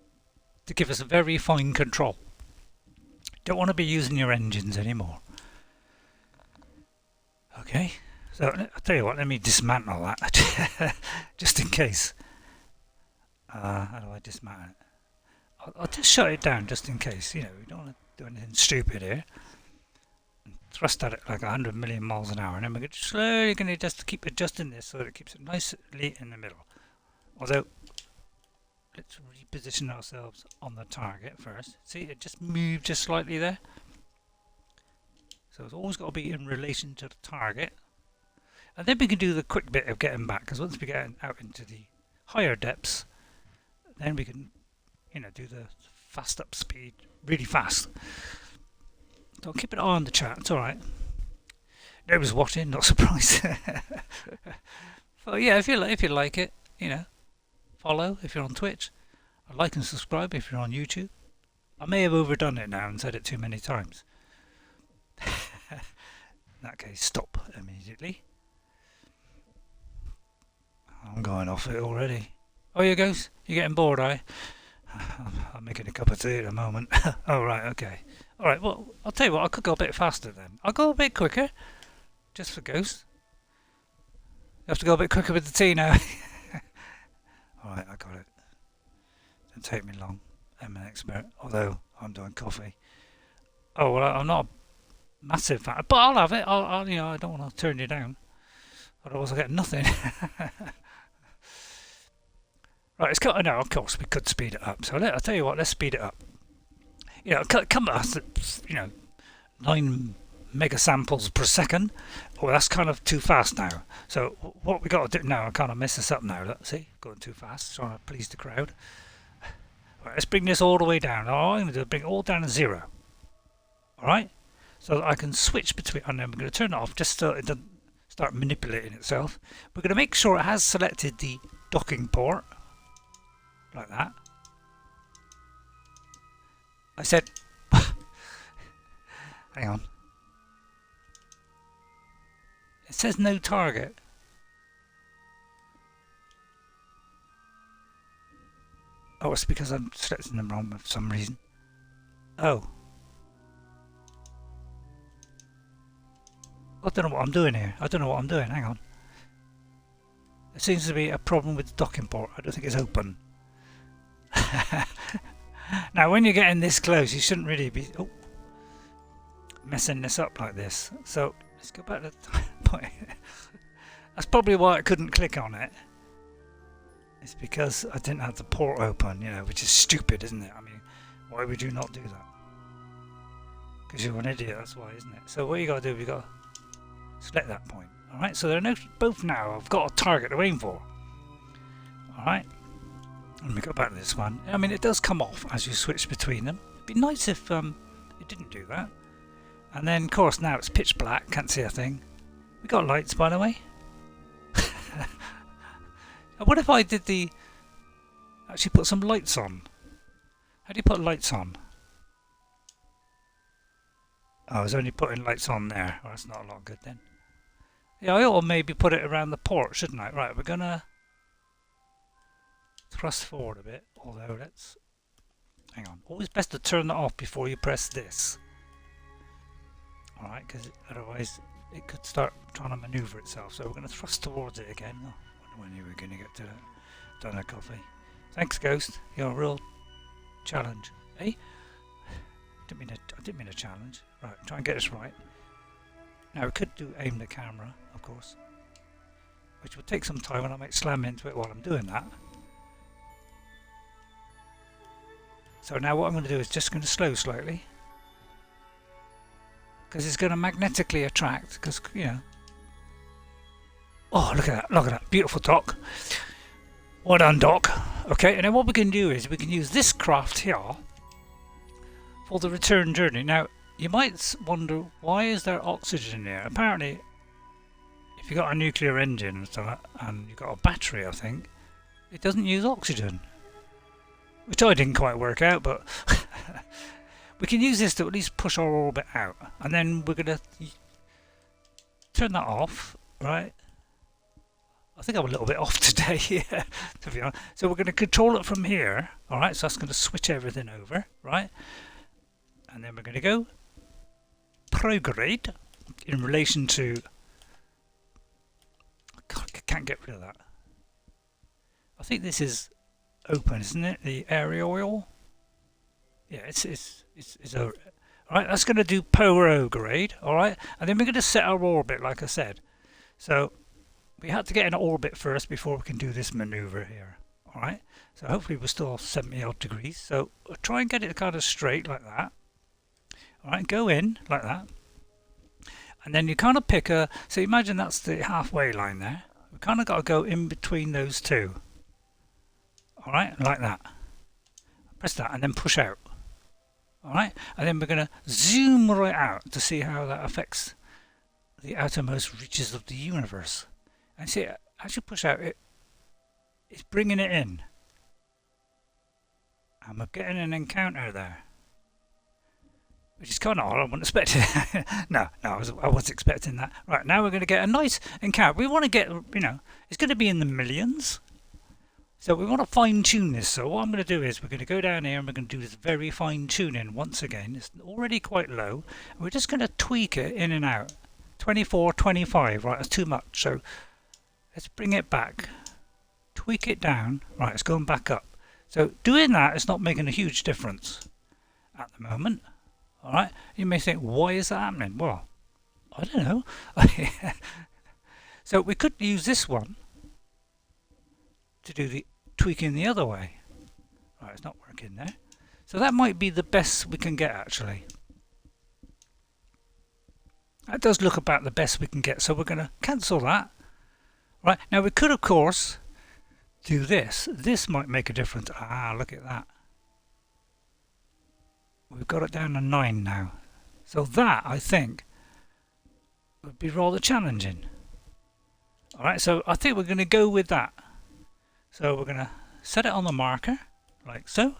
to give us a very fine control. Don't want to be using your engines anymore. Okay, so I'll tell you what, let me dismantle that just in case. How do I dismantle it? I'll just shut it down just in case, you know, we don't want to do anything stupid here. And thrust at it like 100 million miles an hour, and then we're slowly going to just keep adjusting this so that it keeps it nicely in the middle. Although, let's reposition ourselves on the target first. See, it just moved just slightly there. So it's always got to be in relation to the target. And then we can do the quick bit of getting back, because once we get out into the higher depths, then we can, you know, do the fast up speed really fast. Don't keep an eye on the chat, it's alright. Nobody's watching, not surprised. But yeah, if you like it, you know, follow if you're on Twitch. Like and subscribe if you're on YouTube. I may have overdone it now and said it too many times. In that case, stop immediately. I'm going off it already. Oh, you goes? You're getting bored, are you? I'm making a cup of tea at the moment. Oh, right, okay. Alright, well, I'll tell you what, I could go a bit faster then. I'll go a bit quicker, just for Ghost. You have to go a bit quicker with the tea now. Alright, I got it. Don't take me long. I'm an expert, although I'm doing coffee. Oh, well, I'm not a massive fan, but I'll have it. I'll you know, I don't want to turn you down. Otherwise I'll get nothing. Right, it's got, no, of course we could speed it up. So I'll tell you what, let's speed it up. You know, come at us at, you know, 9 megasamples per second. Oh, that's kind of too fast now. So what we got to do now, I kind of mess this up now. Look, see, going too fast, trying to please the crowd. Right, let's bring this all the way down. All I'm going to do is bring it all down to 0. All right, so that I can switch between, and then we're going to turn it off just so it doesn't start manipulating itself. We're going to make sure it has selected the docking port, like that. I said, hang on. It says no target. Oh, it's because I'm selecting them wrong for some reason. Oh. I don't know what I'm doing here. I don't know what I'm doing. Hang on. There seems to be a problem with the docking port. I don't think it's open. Now, when you're getting this close, you shouldn't really be messing this up like this. So let's go back to the point. That's probably why I couldn't click on it. It's because I didn't have the port open, you know, which is stupid, isn't it? I mean, why would you not do that? Because you're an idiot, that's why, isn't it? So what you got to do, you got to select that point. Alright, so they're both now. I've got a target to aim for. Alright. Let me go back to this one. I mean, it does come off as you switch between them. It'd be nice if it didn't do that. And then, of course, now it's pitch black. Can't see a thing. We got lights, by the way. What if I did actually put some lights on? How do you put lights on? Oh, I was only putting lights on there. Well, that's not a lot good then. Yeah, I ought to maybe put it around the port, shouldn't I? Right, we're gonna thrust forward a bit, although let's hang on. Always best to turn that off before you press this. Alright, because otherwise it could start trying to manoeuvre itself. So we're going to thrust towards it again. Oh, I wonder when we're going to get to that. Duna coffee. Thanks, Ghost. You're a real challenge. Eh? I didn't mean a challenge. Right, try and get this right. Now we could aim the camera, of course, which will take some time, and I might slam into it while I'm doing that. So now what I'm going to do is just going to slow slightly, because it's going to magnetically attract. Because oh, look at that, beautiful dock. Well done, dock. Okay, and then what we can do is we can use this craft here for the return journey. Now you might wonder, why is there oxygen here? Apparently, if you've got a nuclear engine and stuff, and you've got a battery, I think, it doesn't use oxygen. Which I didn't quite work out, but we can use this to at least push our orbit out. And then we're going to turn that off, right? I think I'm a little bit off today, yeah, to be honest. So we're going to control it from here, alright? So that's going to switch everything over, right? And then we're going to go prograde in relation to... God, I can't get rid of that. I think this is open, isn't it? The area oil. Yeah, it's over. Alright, that's going to do prograde, alright? And then we're going to set our orbit, like I said. So we have to get in orbit first before we can do this maneuver here. Alright, so hopefully we're still 70 odd degrees. So we'll try and get it kind of straight like that. Alright, go in like that. And then you kind of pick a... So imagine that's the halfway line there. We kind of got to go in between those two. Alright, like that. Press that and then push out. Alright, and then we're going to zoom right out to see how that affects the outermost reaches of the universe. And see, as you push out, it's bringing it in. And we're getting an encounter there. Which is kind of odd, I wasn't expecting it. No, I was expecting that. Right, now we're going to get a nice encounter. We want to get, it's going to be in the millions. So we want to fine tune this. So what I'm going to do is we're going to go down here and we're going to do this very fine tuning once again. It's already quite low. We're just going to tweak it in and out. 24, 25, right, that's too much. So let's bring it back. Tweak it down. Right, it's going back up. So doing that is not making a huge difference at the moment. Alright, you may think, why is that happening? Well, I don't know. So we could use this one to do the tweaking the other way. Right, it's not working there. So that might be the best we can get, actually. That does look about the best we can get, so we're going to cancel that. Right, now we could, of course, do this. This might make a difference. Ah, look at that. We've got it down to 9 now. So that, I think, would be rather challenging. Alright, so I think we're going to go with that. So we're going to set it on the marker, like so.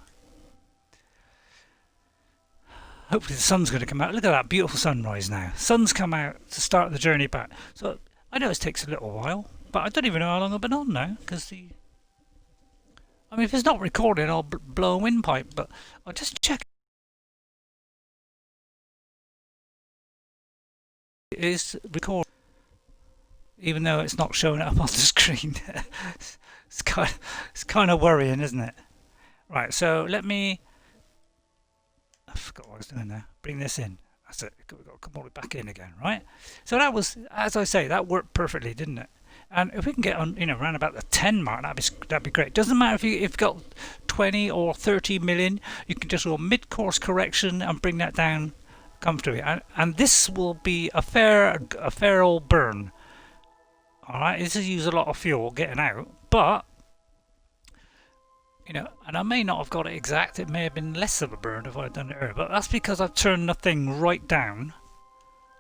Hopefully the sun's going to come out. Look at that beautiful sunrise now. Sun's come out to start the journey back. So I know it takes a little while, but I don't even know how long I've been on now, because I mean, if it's not recording, I'll blow a windpipe, but I'll just check. It is recording, even though it's not showing up on the screen. It's kind of worrying, isn't it? Right, so let me... I forgot what I was doing there. Bring this in. That's it. We've got to come all the way back in again, right? So that was, as I say, that worked perfectly, didn't it? And if we can get on, around about the 10 mark, that'd be great. Doesn't matter if you've got 20 or 30 million. You can just do a mid-course correction and bring that down comfortably, and this will be a fair old burn. Alright, this will use a lot of fuel getting out, but and I may not have got it exact. It may have been less of a burn if I'd done it earlier, but that's because I've turned the thing right down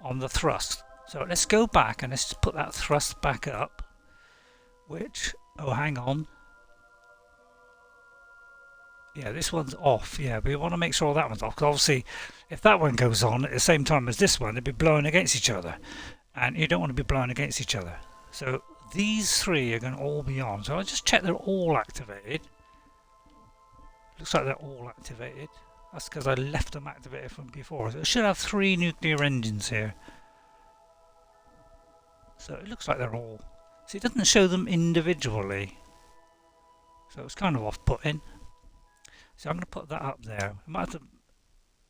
on the thrust. So let's go back and let's just put that thrust back up, which, oh, hang on. Yeah, this one's off. Yeah, we want to make sure that one's off, because obviously if that one goes on at the same time as this one, they'd be blowing against each other, and you don't want to be blowing against each other. So these three are going to all be on. So I'll just check they're all activated. Looks like they're all activated. That's because I left them activated from before. So it should have 3 nuclear engines here. So it looks like they're all... See, it doesn't show them individually. So it's kind of off-putting. So I'm going to put that up there. I might have to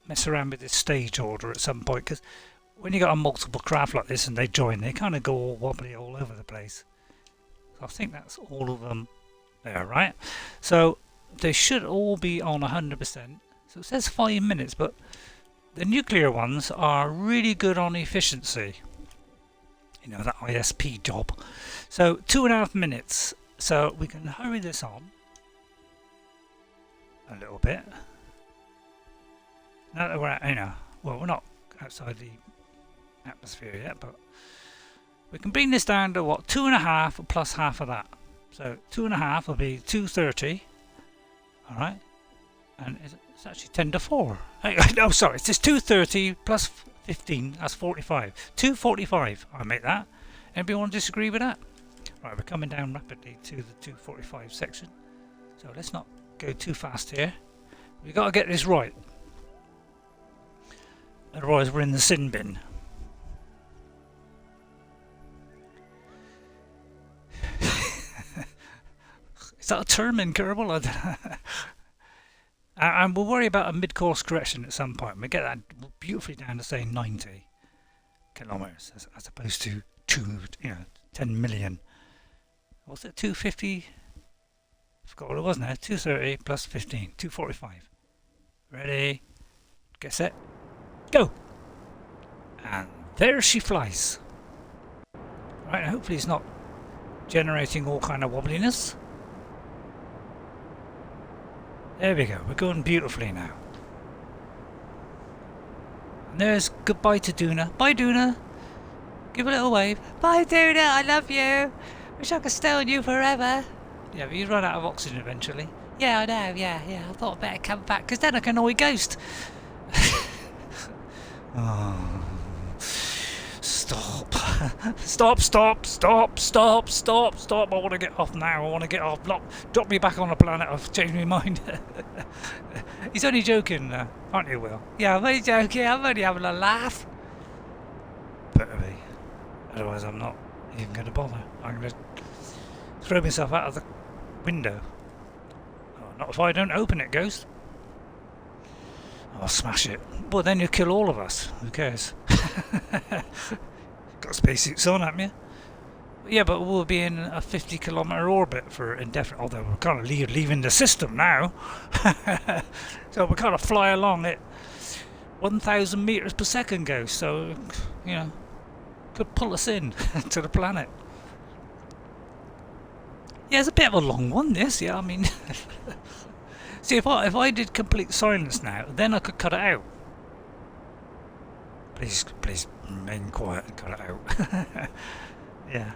mess around with this stage order at some point, because when you got a multiple craft like this and they join, they kind of go all wobbly all over the place. So I think that's all of them there, right? So they should all be on 100%. So it says 5 minutes, but the nuclear ones are really good on efficiency. You know, that ISP job. So 2.5 minutes. So we can hurry this on a little bit. Now that we're at, you know, well, we're not outside the atmosphere yet, but we can bring this down to what, 2.5 plus half of that. So 2.5 will be 230. All right, and it's actually 10 to 4. No, sorry, it's just 230 plus 15. That's 45. 245. I'll make that. Anybody want to disagree with that? Right, we're coming down rapidly to the 245 section. So let's not go too fast here. We've got to get this right. Otherwise we're in the sin bin. Is that a term in Kerbal? I don't know. And we'll worry about a mid-course correction at some point. We get that beautifully down to say 90 kilometers as opposed to 10 million. What's it? 250? I forgot what it was now. 230 plus 15. 245. Ready? Get set. Go! And there she flies. Right, hopefully it's not generating all kind of wobbliness. There we go, we're going beautifully now. And there's goodbye to Duna. Bye Duna! Give a little wave. Bye Duna, I love you! Wish I could stay on you forever. Yeah, but you run out of oxygen eventually. Yeah, I know, yeah. I thought I'd better come back, because then I can annoy Ghost. Oh. Stop. Stop. I want to get off now. I want to get off. Drop me back on the planet. I've changed my mind. He's only joking, aren't you, Will? Yeah, I'm only joking. I'm only having a laugh. Better be. Otherwise, I'm not even going to bother. I'm going to throw myself out of the window. Oh, not if I don't open it, Ghost. I'll smash it. Well, then you kill all of us. Who cares? Got spacesuits on, haven't you? Yeah, but we'll be in a 50-kilometer orbit for indefinite. Although we're kind of leaving the system now, so we kind of fly along at 1,000 meters per second, Ghost. So you know, could pull us in to the planet. Yeah, it's a bit of a long one. This, yeah. I mean, see, if I did complete silence now, then I could cut it out. Please remain quiet and cut it out. Yeah.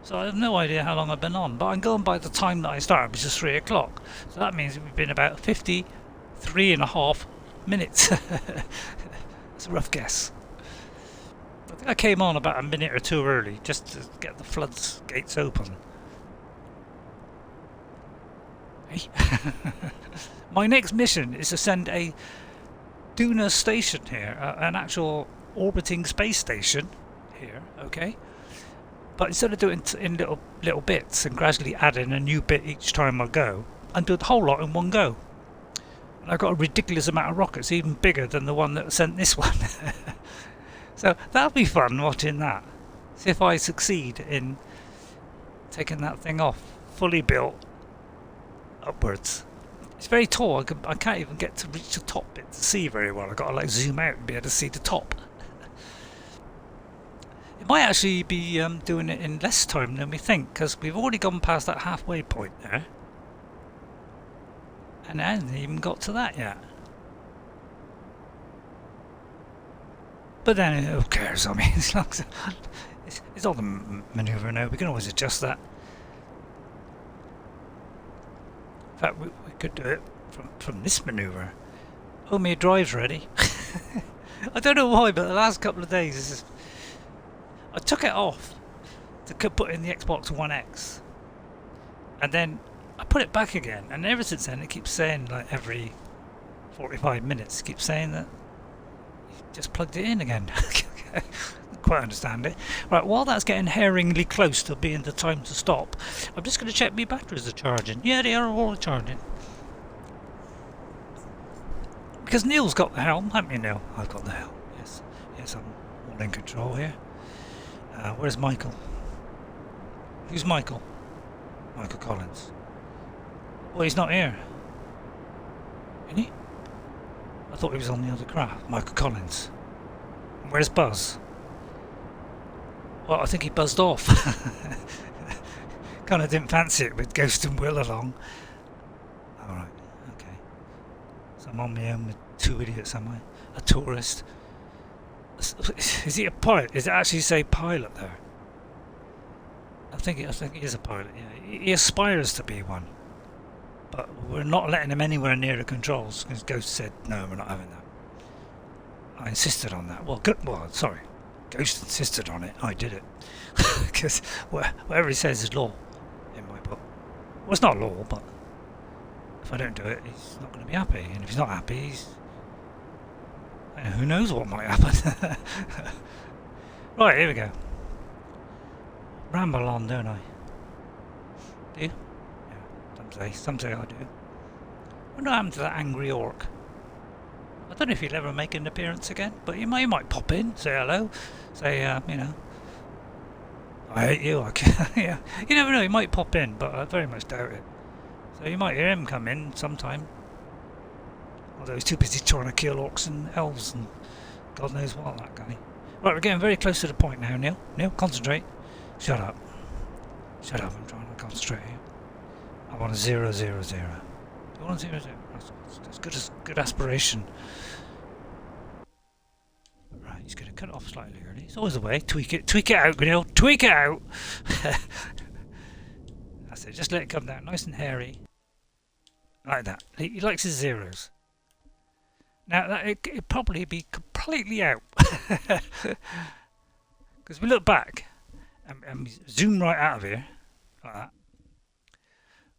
So I have no idea how long I've been on, but I'm going by the time that I started, which is 3 o'clock. So that means we've been about 53.5 minutes. That's a rough guess. I think I came on about a minute or two early, just to get the floodgates open. Hey. My next mission is to send a Duna station here, an actual orbiting space station here, okay? But instead of doing it in little bits and gradually adding a new bit each time I go, I'm doing the whole lot in one go. And I've got a ridiculous amount of rockets, even bigger than the one that sent this one. So that'll be fun watching that. See if I succeed in taking that thing off, fully built, upwards. It's very tall. I can't even get to reach the top bit to see very well. I've got to like zoom out and be able to see the top. It might actually be doing it in less time than we think, because we've already gone past that halfway point there. And I haven't even got to that yet. But then, who cares? I mean, as long as it's all the manoeuvre now. We can always adjust that. In fact, we could do it from this manoeuvre. Oh, my drive's ready. I don't know why, but the last couple of days, I took it off to put in the Xbox One X, and then I put it back again, and ever since then it keeps saying, like every 45 minutes, it keeps saying that you just plugged it in again. quite understand it. Right, while that's getting herringly close to being the time to stop, I'm just going to check my batteries are charging. Yeah, they are all charging. Because Neil's got the helm, haven't you, Neil? I've got the helm. Yes, yes, I'm all in control here. Where's Michael? Who's Michael? Michael Collins. Well, he's not here. Isn't he? I thought he was on the other craft. Michael Collins. Where's Buzz? Well, I think he buzzed off. Kind of didn't fancy it with Ghost and Will along. Alright, okay. So I'm on my own with two idiots, am I? A tourist. Is he a pilot? Does it actually say pilot there? I think he is a pilot, yeah. He aspires to be one. But we're not letting him anywhere near the controls because Ghost said, no, we're not having that. I insisted on that. Well, sorry. Ghost insisted on it. I did it. Because whatever he says is law in my book. Well, it's not law, but if I don't do it, he's not going to be happy. And if he's not happy, who knows what might happen. Right, here we go. Ramble on, don't I? Do you? Yeah, some say I do. I wonder what happened to that angry orc. I don't know if he'll ever make an appearance again, but he might pop in, say hello, say, you know, I hate you. Yeah. You never know, he might pop in, but I very much doubt it. So you might hear him come in sometime. Although he's too busy trying to kill orcs and elves and God knows what, that guy. Right, we're getting very close to the point now, Neil. Neil, concentrate. Shut up. Shut up, I'm trying to concentrate here. I want a 0, 0, 0. You want a 0, 0? That's good aspiration. Right, he's going to cut it off slightly early. It's always the way. Tweak it out, Neil. Tweak it out. That's it. Just let it come down, nice and hairy, like that. He likes his zeros. Now it'd probably be completely out, because we look back and we zoom right out of here, like that.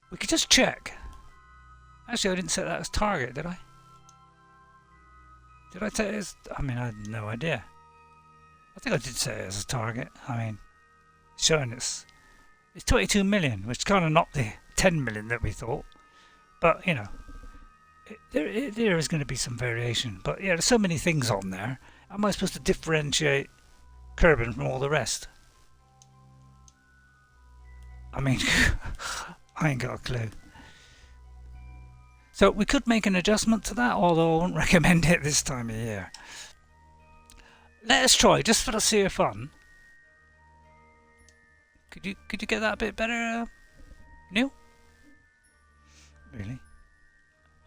We could just check. Actually, I didn't set that as target, did I? Did I set it as... I mean, I had no idea. I think I did set it as a target. I mean, it's showing it's 22 million, which is kind of not the 10 million that we thought. But, you know, there is going to be some variation. But, yeah, there's so many things on there. How am I supposed to differentiate Kerbal from all the rest? I mean, I ain't got a clue. So we could make an adjustment to that, although I wouldn't recommend it this time of year. Let us try, just for the sheer fun. Could you get that a bit better, Neil? Really?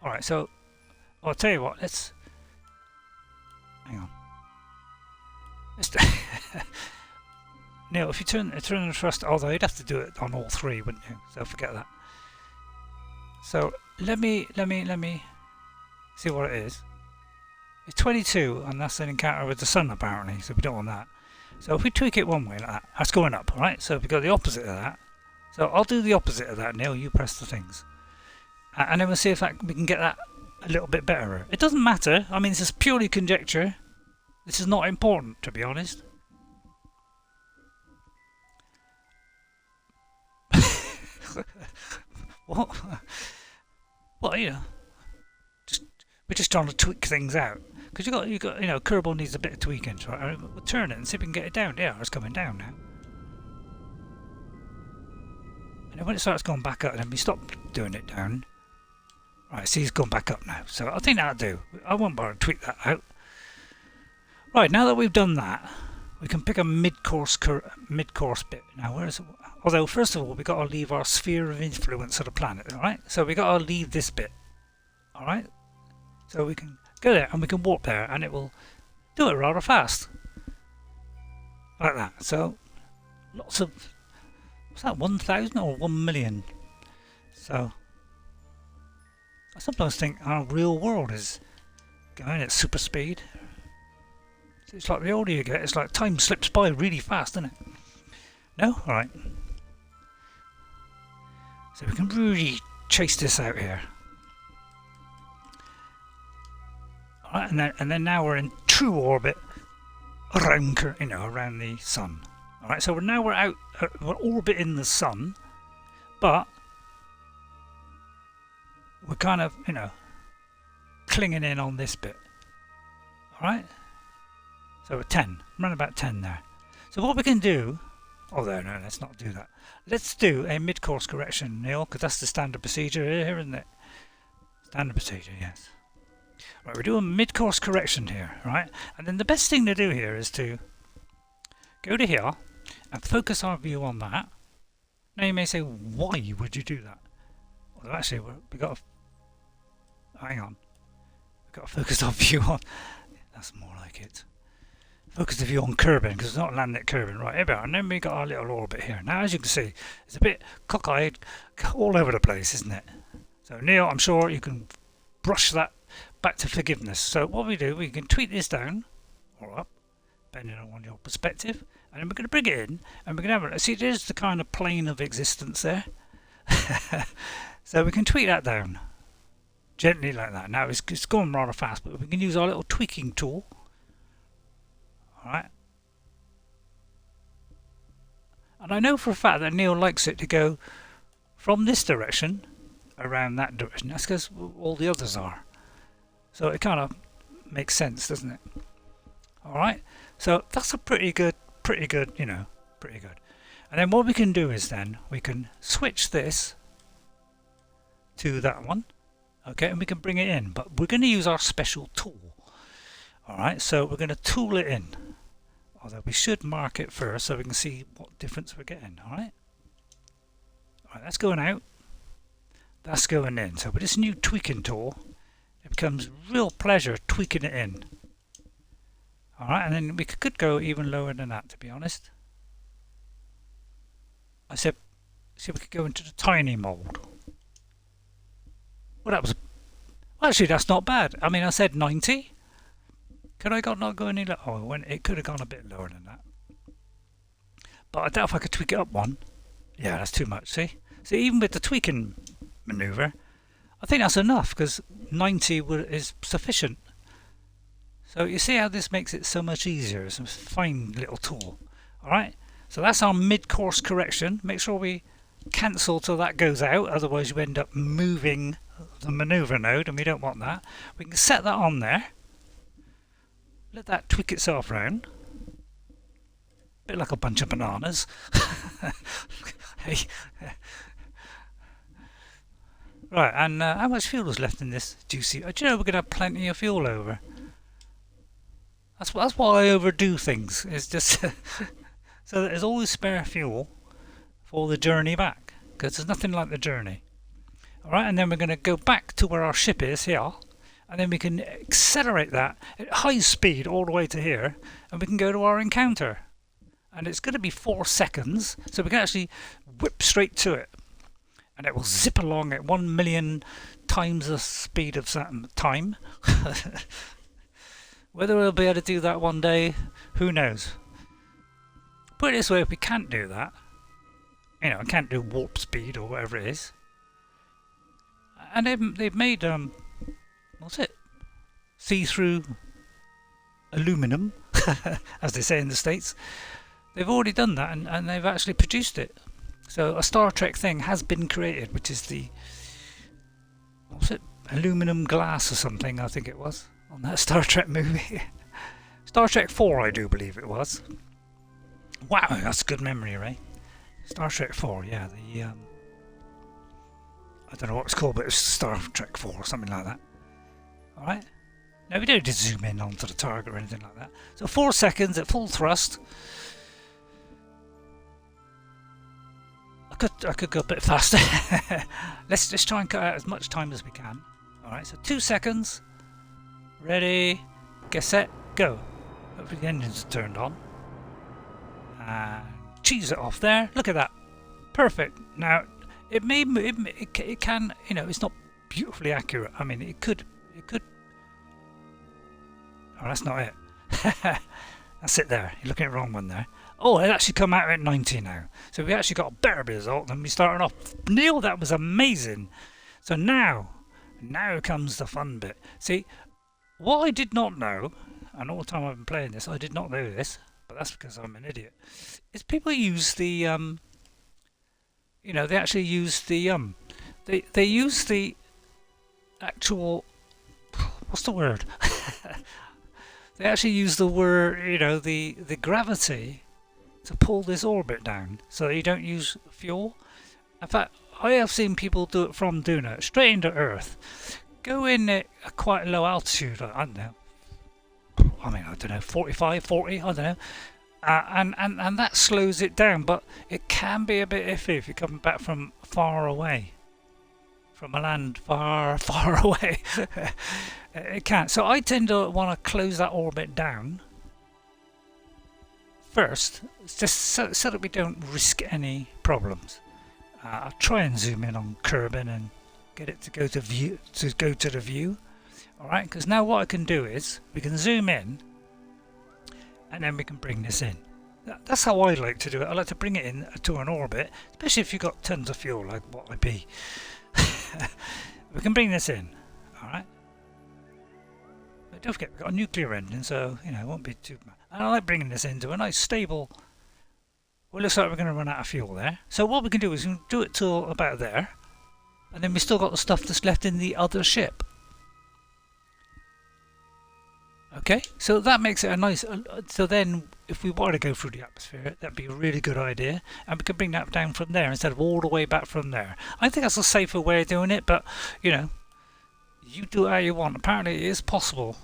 All right. So I'll tell you what. Let's hang on. Neil, if you turn the thrust, although you'd have to do it on all three, wouldn't you? So forget that. So let me see what it is. It's 22, and that's an encounter with the sun apparently. So we don't want that. So if we tweak it one way like that, that's going up, all right? So if we go the opposite of that, so I'll do the opposite of that, Neil. You press the things, and then we'll see if we can get that a little bit better. It doesn't matter. I mean, this is purely conjecture. This is not important, to be honest. What? Well, you know, we're just trying to tweak things out because you got you know, Kerbal needs a bit of tweaking. Right? We'll turn it and see if we can get it down. Yeah, it's coming down now. And then when it starts going back up, then we stop doing it down. Right, see, it's gone back up now. So I think that'll do. I won't bother to tweak that out. Right, now that we've done that, we can pick a mid-course bit. Now, where is it? Although, first of all, we've got to leave our sphere of influence of the planet, alright? So we've got to leave this bit, alright? So we can go there and we can warp there and it will do it rather fast. Like that. So, lots of... What's that, 1,000 or 1 million? So, I sometimes think our real world is going at super speed. So it's like the older you get, it's like time slips by really fast, doesn't it? No? Alright. So we can really chase this out here. Alright, and then now we're in true orbit around, around the sun. All right, so we're out, we're orbiting the sun, but we're kind of, clinging in on this bit. All right, so we're 10, around about 10 there. So what we can do, no, let's not do that. Let's do a mid-course correction, Neil, because that's the standard procedure here, isn't it? Standard procedure, yes. Right, we're doing mid-course correction here, right? And then the best thing to do here is to go to here and focus our view on that. Now you may say, why would you do that? Well, actually, we got to, hang on. We've got to focus our view on, that's more like it. Focus the view on Kerbal, because it's not landing at Kerbal. Right, here we are, and then we got our little orbit here. Now, as you can see, it's a bit cockeyed all over the place, isn't it? So, Neil, I'm sure you can brush that back to forgiveness. So, what we do, we can tweak this down or up, depending on your perspective, and then we're going to bring it in, and we're going to have it. See, there's the kind of plane of existence there. So, we can tweak that down gently like that. Now, it's going rather fast, but we can use our little tweaking tool. Alright, and I know for a fact that Neil likes it to go from this direction around that direction. That's because all the others are. So it kind of makes sense, doesn't it? Alright, so that's a pretty good, pretty good. And then what we can do is then we can switch this to that one. Okay, and we can bring it in, but we're going to use our special tool. Alright, so we're going to tool it in. Although we should mark it first so we can see what difference we're getting, alright? Alright, that's going out. That's going in. So with this new tweaking tool, it becomes real pleasure tweaking it in. Alright, and then we could go even lower than that, to be honest. I said, see if we could go into the tiny mold. Well, actually, that's not bad. I mean, I said 90. Could I not go any lower? Oh, it could have gone a bit lower than that. But I doubt if I could tweak it up one. Yeah, that's too much, see? See, even with the tweaking manoeuvre, I think that's enough, because 90 is sufficient. So you see how this makes it so much easier. It's a fine little tool. Alright, so that's our mid-course correction. Make sure we cancel till that goes out, otherwise you end up moving the manoeuvre node, and we don't want that. We can set that on there. Let that tweak itself round. Bit like a bunch of bananas. Hey. Right, and how much fuel is left in this juicy? Do you know we're going to have plenty of fuel over? That's why I overdo things. It's just so that there's always spare fuel for the journey back, because there's nothing like the journey. Alright, and then we're going to go back to where our ship is here. And then we can accelerate that at high speed all the way to here, and we can go to our encounter. And it's going to be 4 seconds, so we can actually whip straight to it. And it will zip along at 1 million times the speed of time. Whether we'll be able to do that one day, who knows? Put it this way, if we can't do that, I can't do warp speed or whatever it is. And they've made what's it? See-through aluminum, as they say in the States. They've already done that, and they've actually produced it. So a Star Trek thing has been created, which is the, what's it? Aluminum glass or something, I think it was, on that Star Trek movie. Star Trek 4, I do believe it was. Wow, that's a good memory, Ray. Star Trek 4, yeah, I don't know what it's called, but it was Star Trek 4 or something like that. Alright, now we don't need to zoom in onto the target or anything like that. So 4 seconds at full thrust. I could go a bit faster. Let's just try and cut out as much time as we can. Alright, so 2 seconds. Ready, get set, go. Hopefully the engines are turned on. And cheese it off there. Look at that. Perfect. Now, it can, it's not beautifully accurate. I mean, it could. Oh, that's not it. That's it there. You're looking at the wrong one there. Oh, it actually come out at 90 now. So we actually got a better result than we started off. Neil, that was amazing. So now comes the fun bit. See, what I did not know, and all the time I've been playing this, I did not know this, but that's because I'm an idiot, is people use the, they actually use the, they use the actual, what's the word? They actually use the word, the gravity to pull this orbit down so that you don't use fuel. In fact, I have seen people do it from Duna, straight into Earth. Go in at a quite low altitude, I don't know, 45, 40, I don't know. And that slows it down, but it can be a bit iffy if you're coming back from far away. From a land far, far away. It can. So I tend to want to close that orbit down first, just so that we don't risk any problems. I'll try and zoom in on Kerbal and get it to go to the view. Alright, because now what I can do is we can zoom in and then we can bring this in. That's how I like to do it. I like to bring it in to an orbit, especially if you've got tons of fuel like what I be. We can bring this in. Alright. But don't forget, we've got a nuclear engine, so it won't be too bad. And I like bringing this into a nice stable. Well, it looks like we're going to run out of fuel there. So what we can do is we can do it till about there, and then we still got the stuff that's left in the other ship. Okay, so that makes it a nice. So then, if we want to go through the atmosphere, that'd be a really good idea, and we can bring that down from there instead of all the way back from there. I think that's a safer way of doing it, but you do it how you want. Apparently, it is possible.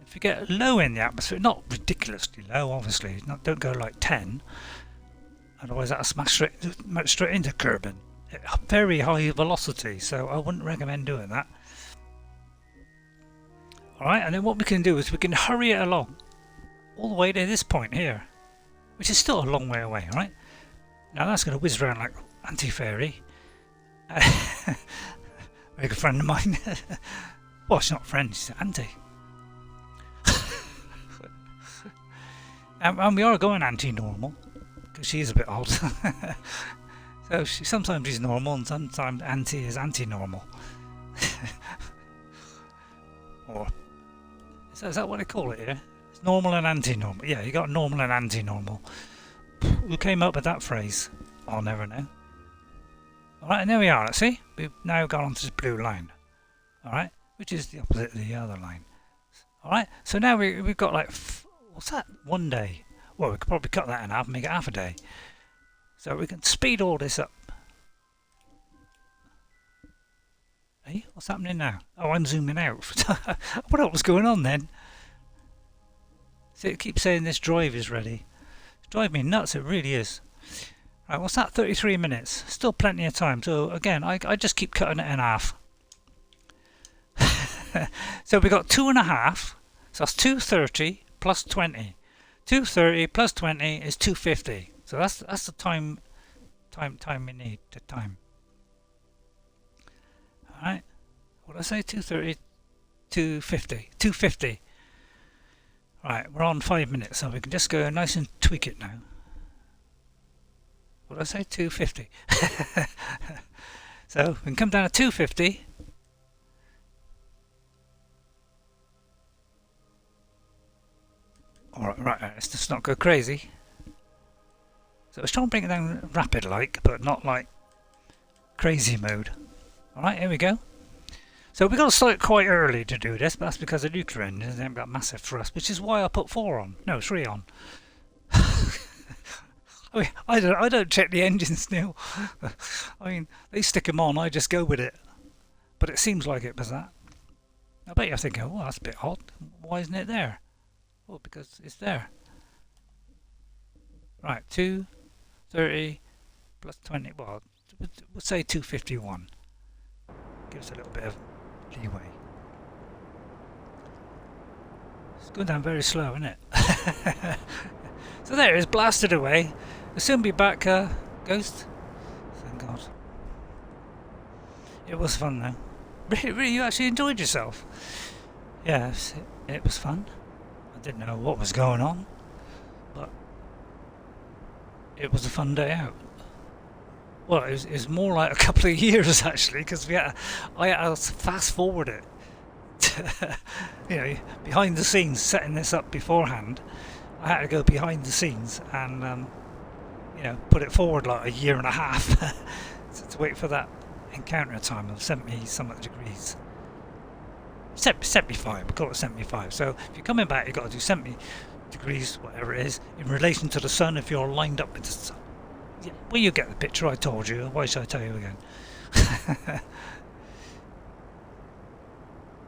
If you get low in the atmosphere, not ridiculously low, obviously, don't go like 10. Otherwise that'll smash straight into Kerbal. Very high velocity, so I wouldn't recommend doing that. Alright, and then what we can do is we can hurry it along all the way to this point here, which is still a long way away, right? Now that's going to whiz around like anti-fairy. Very good friend of mine. Well, she's not a friend, she's an auntie. And we are going anti-normal. She's a bit old. So sometimes she's normal and sometimes anti is anti-normal. Or is that what they call it here? It's normal and anti-normal. Yeah, you got normal and anti-normal. Who came up with that phrase? I'll never know. Alright, and there we are. Let's see. We've now gone onto this blue line. Alright, which is the opposite of the other line. Alright, so now we've got like, what's that? 1 day. Well, we could probably cut that in half and make it half a day. So we can speed all this up. Hey, what's happening now? Oh, I'm zooming out. What was going on then? See, it keeps saying this drive is ready. It's driving me nuts, it really is. Right, what's that? 33 minutes. Still plenty of time. So again, I just keep cutting it in half. So we got 2.5. So that's 230 plus 20. 230 plus 20 is 250. So that's the time we need to time. Alright. What did I say? 230, 250. 250. Right, we're on 5 minutes, so we can just go nice and tweak it now. What did I say? 250. So we can come down to 250. Right, let's just not go crazy. So let's try and bring it down rapid like, but not like crazy mode. Alright, here we go. So we've got to start quite early to do this, but that's because the nuclear engines haven't got massive thrust, which is why I put 4 on. No, 3 on. I mean, I don't check the engines now. I mean, they stick them on, I just go with it. But it seems like it was that. I bet you're thinking, oh, that's a bit odd. Why isn't it there? Well, because it's there. Right, 230 plus 20. Well, we'll say 251. Give us a little bit of leeway. It's going down very slow, isn't it? So there it is, blasted away. We'll soon be back, Ghost. Thank God. It was fun though. Really, you actually enjoyed yourself. Yes, it was fun. I didn't know what was going on, but it was a fun day out. Well, it was more like a couple of years actually, because I had to fast forward it you know, behind the scenes, setting this up beforehand. I had to go behind the scenes and you know, put it forward like a year and a half to wait for that encounter time of 70 something degrees. 75, we call it 75. So if you're coming back, you've got to do 70 degrees, whatever it is, in relation to the sun if you're lined up with the sun. Yeah, well, you get the picture. I told you. Why should I tell you again?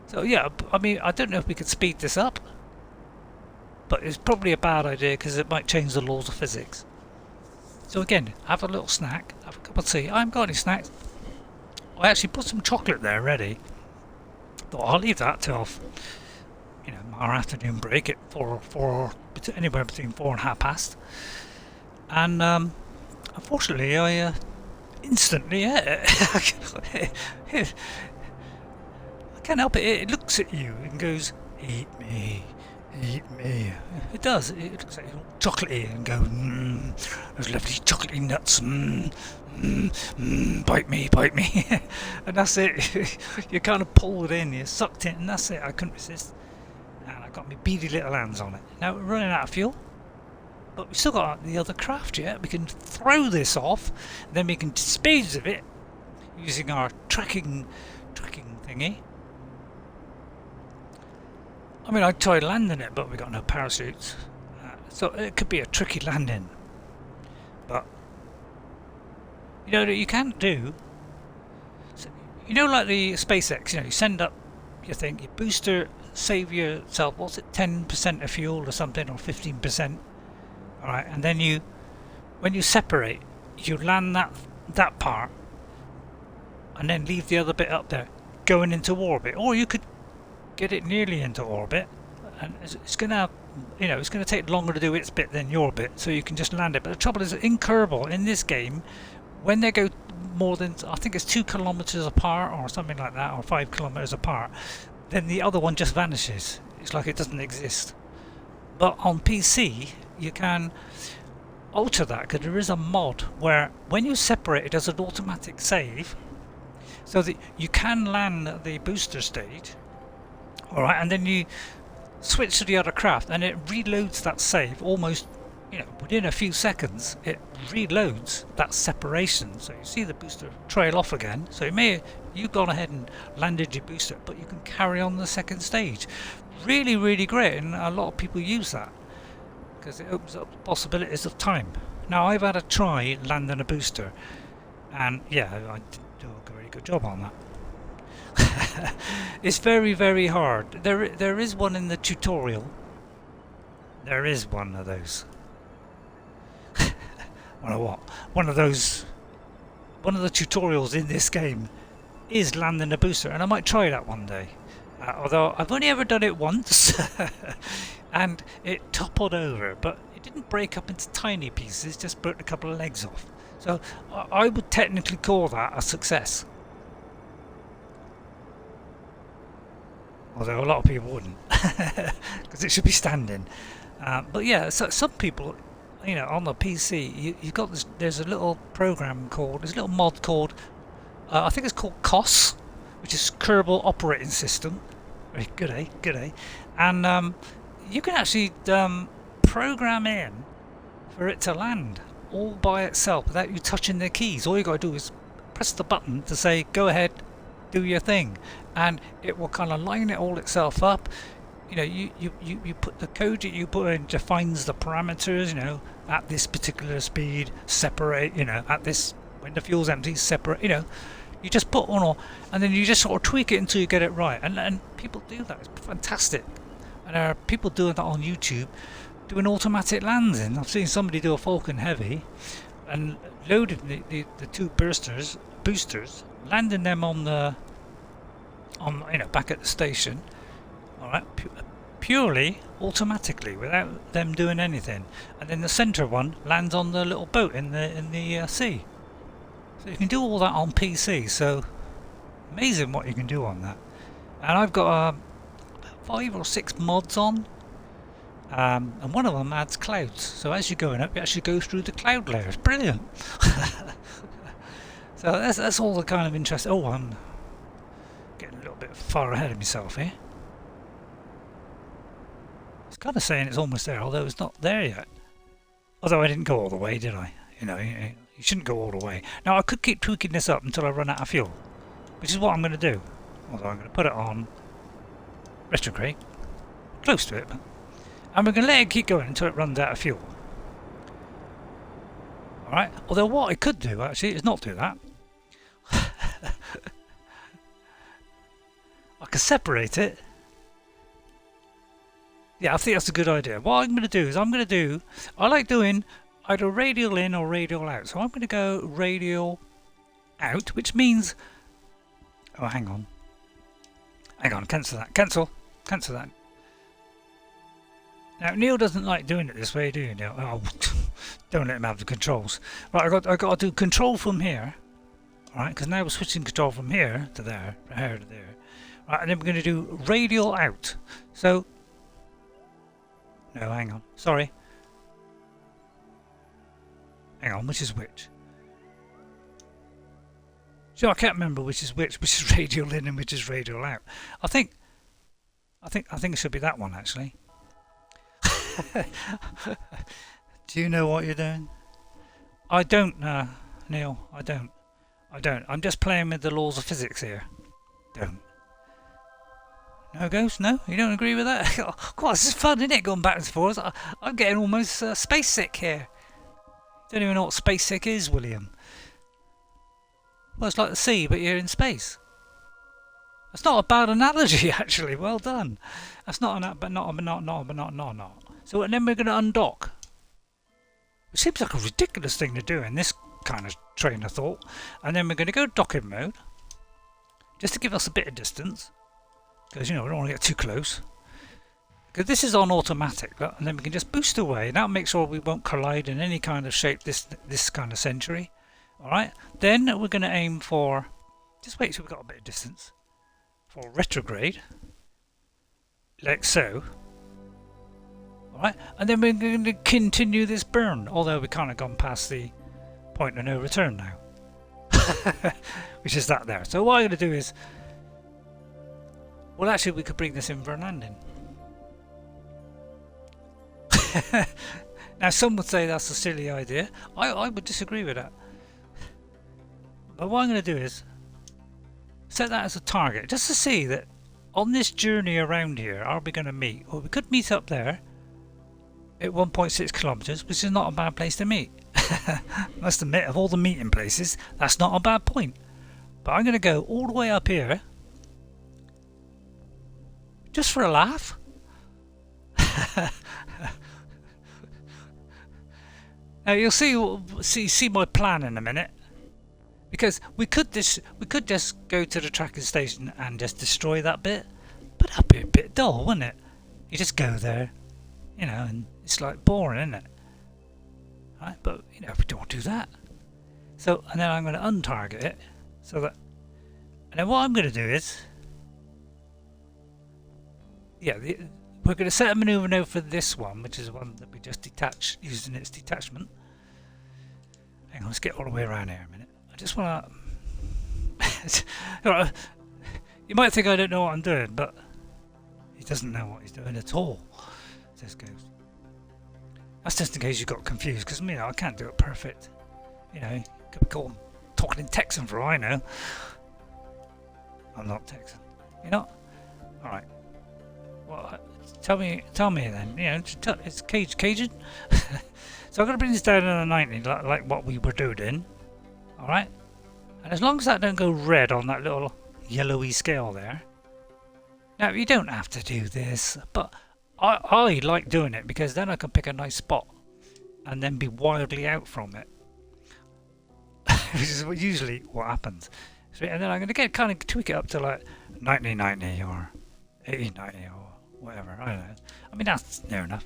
So yeah, I mean, I don't know if we could speed this up, but it's probably a bad idea because it might change the laws of physics. So again, have a little snack, have a cup of tea. I haven't got any snacks. I actually put some chocolate there ready. Thought I'll leave that till, you know, our afternoon break at anywhere between 4 and half past. And unfortunately, I instantly ate it. I can't help it. It looks at you and goes, "Eat me, eat me." It does. It looks like chocolatey and goes, those lovely chocolatey nuts. Bite me, bite me. And that's it. You kind of pulled it in, you sucked it, and that's it. I couldn't resist. And I got my beady little hands on it. Now we're running out of fuel, but we've still got the other craft yet. We can throw this off, and then we can dispose of it using our tracking thingy. I mean, I tried landing it, but we got no parachutes, so it could be a tricky landing. But you know that you can't do. So, you know, like the SpaceX. You know, you send up your thing, your booster, save yourself. What's it? 10% of fuel or something, or 15%. All right, and then when you separate, you land that part, and then leave the other bit up there, going into orbit. Or you could get it nearly into orbit, and it's gonna, you know, it's gonna take longer to do its bit than your bit, so you can just land it. But the trouble is, in Kerbal, in this game, when they go more than, I think it's 2 kilometers apart or something like that, or 5 kilometers apart, then the other one just vanishes. It's like it doesn't exist. But on PC, you can alter that, because there is a mod where when you separate, it does an automatic save, so that you can land the booster stage. Alright, and then you switch to the other craft and it reloads that save almost, you know, within a few seconds. It reloads that separation, so you see the booster trail off again. So you've gone ahead and landed your booster, but you can carry on the second stage. Really, really great, and a lot of people use that because it opens up possibilities of time. Now, I've had a try landing a booster, and yeah, I didn't do a very good job on that. It's very, very hard. There is one in the tutorial. There is one of those. One of the tutorials in this game is landing a booster, and I might try that one day. Although I've only ever done it once, and it toppled over, but it didn't break up into tiny pieces, just broke a couple of legs off. So I would technically call that a success. Although a lot of people wouldn't, because it should be standing. But yeah, so some people, you know, on the PC, you've got this. There's a little program there's a little mod called, I think it's called COS, which is Kerbal Operating System. Very good, eh? Good, eh? And you can actually program in for it to land all by itself without you touching the keys. All you got to do is press the button to say, "Go ahead, do your thing," and it will kind of line it all itself up. You know, you put the code that you put in defines the parameters. You know, at this particular speed, separate. You know, at this, when the fuel's empty, separate. You know, you just put on, and then you just sort of tweak it until you get it right. And people do that. It's fantastic. And there are people doing that on YouTube, doing automatic landing. I've seen somebody do a Falcon Heavy and loaded the two boosters, landing them on you know, back at the station, all right, purely automatically without them doing anything. And then the centre one lands on the little boat in the sea. So you can do all that on PC. So amazing what you can do on that. And I've got 5 or 6 mods on, and one of them adds clouds. So as you're going up, you actually go through the cloud layer. It's brilliant. So that's all the kind of interest. Oh, I'm getting a little bit far ahead of myself here. kind of saying it's almost there, although it's not there yet. Although I didn't go all the way, did I? You know, you shouldn't go all the way. Now I could keep tweaking this up until I run out of fuel, which is what I'm going to do. Although I'm going to put it on retrograde, close to it, and we're going to let it keep going until it runs out of fuel. Alright, although what I could do actually is not do that. I could separate it. Yeah, I think that's a good idea. What I'm going to do is I like doing either radial in or radial out. So I'm going to go radial out, which means... Oh, hang on. Cancel that. Cancel that. Now, Neil doesn't like doing it this way, do you, Neil? Oh, don't let him have the controls. Right, I got to do control from here. Alright, because now we're switching control from here to there, from here to there. Right, and then we're going to do radial out. So... No, hang on. Sorry. Hang on, which is which? So I can't remember which is radial in and which is radial out. I think it should be that one actually. Do you know what you're doing? I don't, Neil. I don't. I'm just playing with the laws of physics here. Don't. No, Ghost? No? You don't agree with that? God, this is fun, isn't it? Going back and forth. I'm getting almost space sick here. Don't even know what space sick is, William. Well, it's like the sea, but you're in space. That's not a bad analogy, actually. Well done. That's not not. So, and then we're going to undock. It seems like a ridiculous thing to do in this kind of train of thought. And then we're going to go docking mode, just to give us a bit of distance. Because, you know, we don't want to get too close. Because this is on automatic, and then we can just boost away. That'll make sure we won't collide in any kind of shape this kind of century. Alright, then we're going to aim for, just wait till we've got a bit of distance, for retrograde, like so. Alright, and then we're going to continue this burn, although we've kind of gone past the point of no return now. Which is that there. So what I'm going to do is, well, actually, we could bring this in for a landing. Now, some would say that's a silly idea. I would disagree with that. But what I'm going to do is set that as a target, just to see that on this journey around here, are we going to meet? Well, we could meet up there at 1.6 kilometers, which is not a bad place to meet. Must admit, of all the meeting places, that's not a bad point. But I'm going to go all the way up here, just for a laugh. Now you'll see my plan in a minute, because we could just go to the tracking station and just destroy that bit, but that'd be a bit dull, wouldn't it? You just go there, you know, and it's like boring, isn't it? Right? But you know, we don't do that. So, and then I'm going to untarget it, so that, and then what I'm going to do is, yeah, we're going to set a maneuver node for this one, which is the one that we just detached using its detachment. Hang on, let's get all the way around here a minute. I just want to... You might think I don't know what I'm doing, but he doesn't know what he's doing at all, says Ghost. That's just in case you got confused, because, you know, I can't do it perfect. You know, you could be called talking in Texan for all I know. I'm not Texan. You're not? Alright. Well, tell me then. You know, it's Cajun. So I'm going to bring this down to a 90, like what we were doing. Alright? And as long as that don't go red on that little yellowy scale there. Now, you don't have to do this, but I like doing it, because then I can pick a nice spot and then be wildly out from it. Which is usually what happens. So, and then I'm going to kind of tweak it up to like 90-90 or 80-90 or whatever. I don't know. I mean, that's near enough.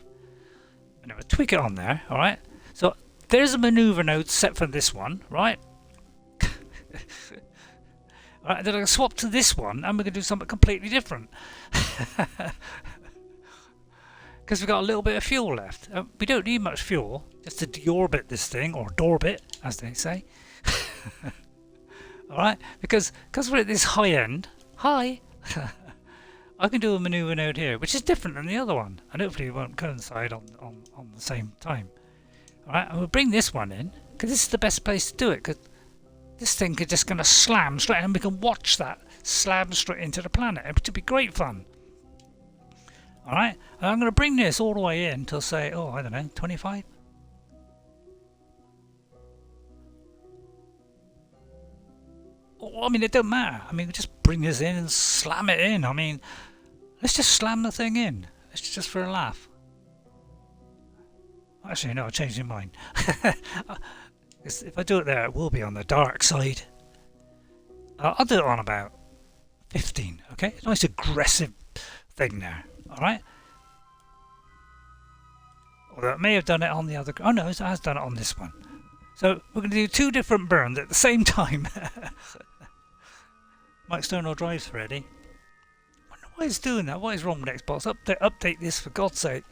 And then we'll tweak it on there, alright? So there's a maneuver node set for this one, right? Alright, then I'm going to swap to this one and we're going to do something completely different. Because we've got a little bit of fuel left. We don't need much fuel just to deorbit this thing, or doorbit, as they say. Alright, because we're at this high end. Hi! I can do a manoeuvre node here, which is different than the other one, and hopefully it won't coincide on the same time. Alright, and we'll bring this one in, because this is the best place to do it, because this thing is just going to slam straight, and we can watch that slam straight into the planet. It would be great fun. Alright, and I'm going to bring this all the way in till, say, oh, I don't know, 25? Oh, I mean, it don't matter. I mean, we just bring this in and slam it in. I mean, let's just slam the thing in. Let's just for a laugh. Actually, no, I changed my mind. If I do it there, it will be on the dark side. I'll do it on about 15, okay? Nice aggressive thing there, alright? Although it may have done it on the other... Oh no, it has done it on this one. So we're going to do 2 different burns at the same time. My external drive's ready. I wonder why it's doing that. What is wrong with Xbox? Update this for God's sake.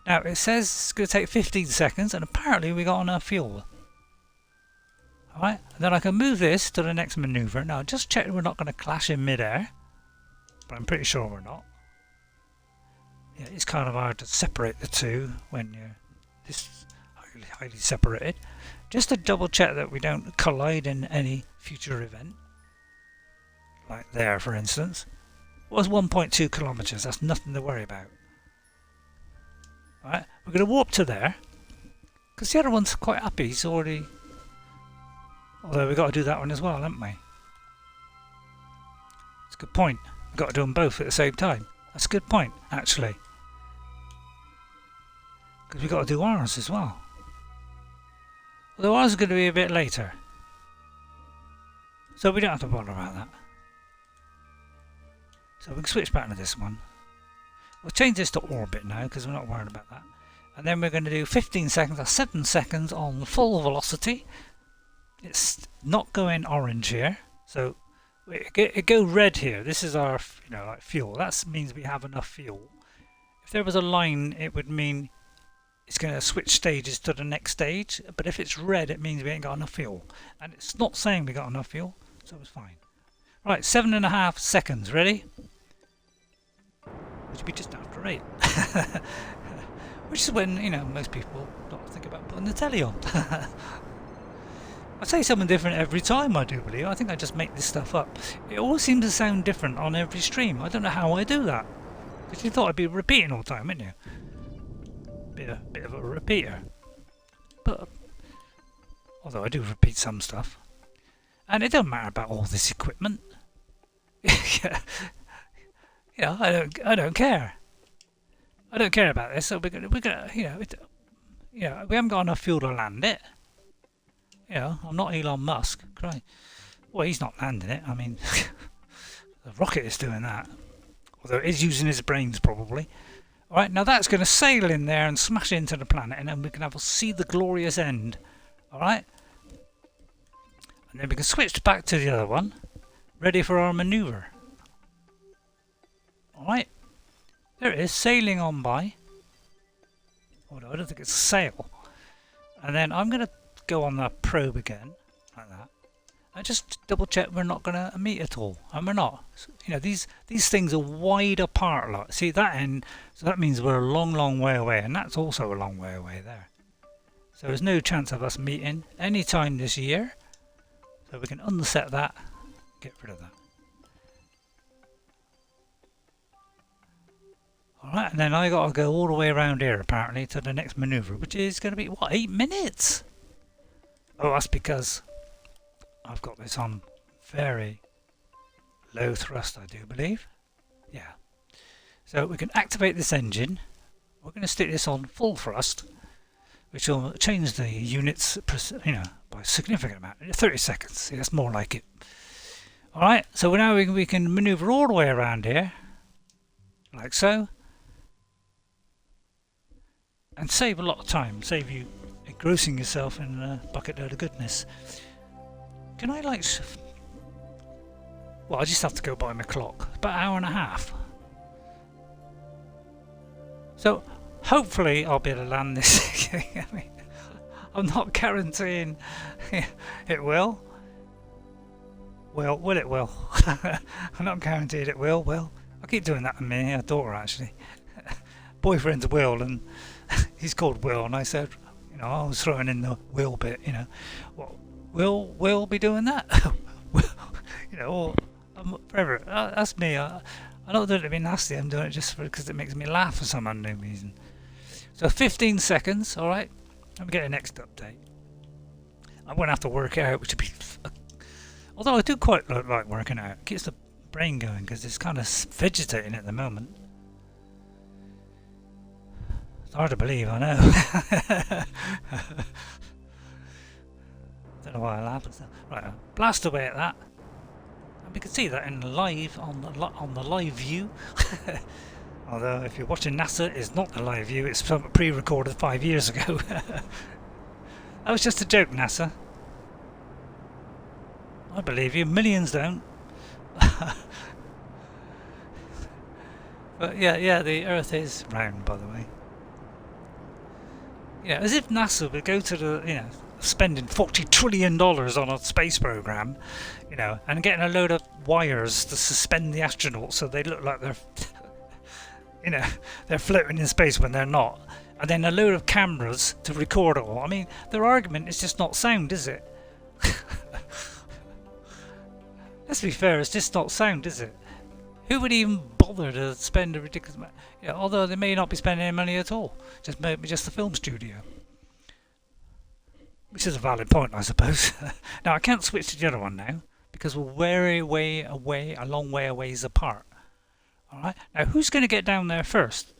Now it says it's going to take 15 seconds and apparently we got enough fuel. Alright, and then I can move this to the next manoeuvre. Now just check we're not going to clash in mid-air. But I'm pretty sure we're not. Yeah, it's kind of hard to separate the two when you're this highly separated. Just to double check that we don't collide in any future event. Like there, for instance. It was 1.2 kilometers, that's nothing to worry about. Alright, we're going to warp to there. Because the other one's quite happy, he's already... Although we've got to do that one as well, haven't we? It's a good point. We've got to do them both at the same time. That's a good point, actually. Because we've got to do ours as well. Although ours is going to be a bit later. So we don't have to bother about that. So we can switch back to this one. We'll change this to orbit now because we're not worried about that. And then we're going to do 15 seconds or 7 seconds on full velocity. It's not going orange here. So it go red here. This is our, like fuel. That means we have enough fuel. If there was a line, it would mean it's going to switch stages to the next stage. But if it's red, it means we ain't got enough fuel. And it's not saying we got enough fuel, so it's fine. Right, 7.5 seconds. Ready? Which would be just after 8. Which is when, most people don't think about putting the telly on. I say something different every time, I do believe. I think I just make this stuff up. It always seems to sound different on every stream. I don't know how I do that. Because you thought I'd be repeating all the time, wouldn't you? Bit of a repeater. But, although I do repeat some stuff. And it don't matter about all this equipment. I don't care. I don't care about this. So we're gonna, we haven't got enough fuel to land it. I'm not Elon Musk. Well, he's not landing it. I mean, the rocket is doing that. Although it is using his brains, probably. Alright, now that's going to sail in there and smash into the planet, and then we can see the glorious end. Alright? And then we can switch back to the other one, ready for our manoeuvre. Alright? There it is, sailing on by. Although I don't think it's a sail. And then I'm going to go on the probe again, like that, and just double check we're not going to meet at all, and we're not. These things are wide apart. Like, see that end, so that means we're a long way away, and that's also a long way away there. So there's no chance of us meeting any time this year. So we can unset that, get rid of that. Alright, and then I got to go all the way around here apparently to the next manoeuvre, which is going to be, what, 8 minutes? Oh, that's because I've got this on very low thrust, I do believe. Yeah. So we can activate this engine. We're going to stick this on full thrust, which will change the units, by a significant amount. 30 seconds. See, that's more like it. Alright, so now we can manoeuvre all the way around here, like so. And save a lot of time. Save you engrossing yourself in a bucket load of goodness. Can I well, I just have to go by my clock. About an hour and a half. So hopefully I'll be able to land this. I mean, I'm not guaranteeing it will. Well, will it will? I'm not guaranteed it will. Well, I keep doing that to my daughter actually. Boyfriend's Will, and he's called Will, and I said, you know, I was throwing in the Will bit, you know, what Will be doing that? Will, you know, or forever. That's me. I'm not doing it to be nasty. I'm doing it just because it makes me laugh for some unknown reason. So 15 seconds. All right. Let me get the next update. I won't have to work it out, which would be. Although I do quite like working out. It keeps the brain going because it's kind of vegetating at the moment. It's hard to believe, I know. Don't know why I laugh at that. Right, blast away at that. And we can see that in live on the live view. Although if you're watching NASA, it's not the live view. It's pre-recorded 5 years ago. That was just a joke, NASA. I believe you. Millions don't. But yeah, the Earth is round, by the way. Yeah, as if NASA would go to the, you know, spending $40 trillion on a space program, you know, and getting a load of wires to suspend the astronauts so they look like they're, you know, they're floating in space when they're not, and then a load of cameras to record it all. I mean, their argument is just not sound, is it? Let's be fair, it's just not sound, is it? Who would even bother to spend a ridiculous amount? Yeah, although they may not be spending any money at all. Just maybe just the film studio. Which is a valid point, I suppose. Now, I can't switch to the other one now, because we're very way away, a long way away apart. Alright, now who's going to get down there first?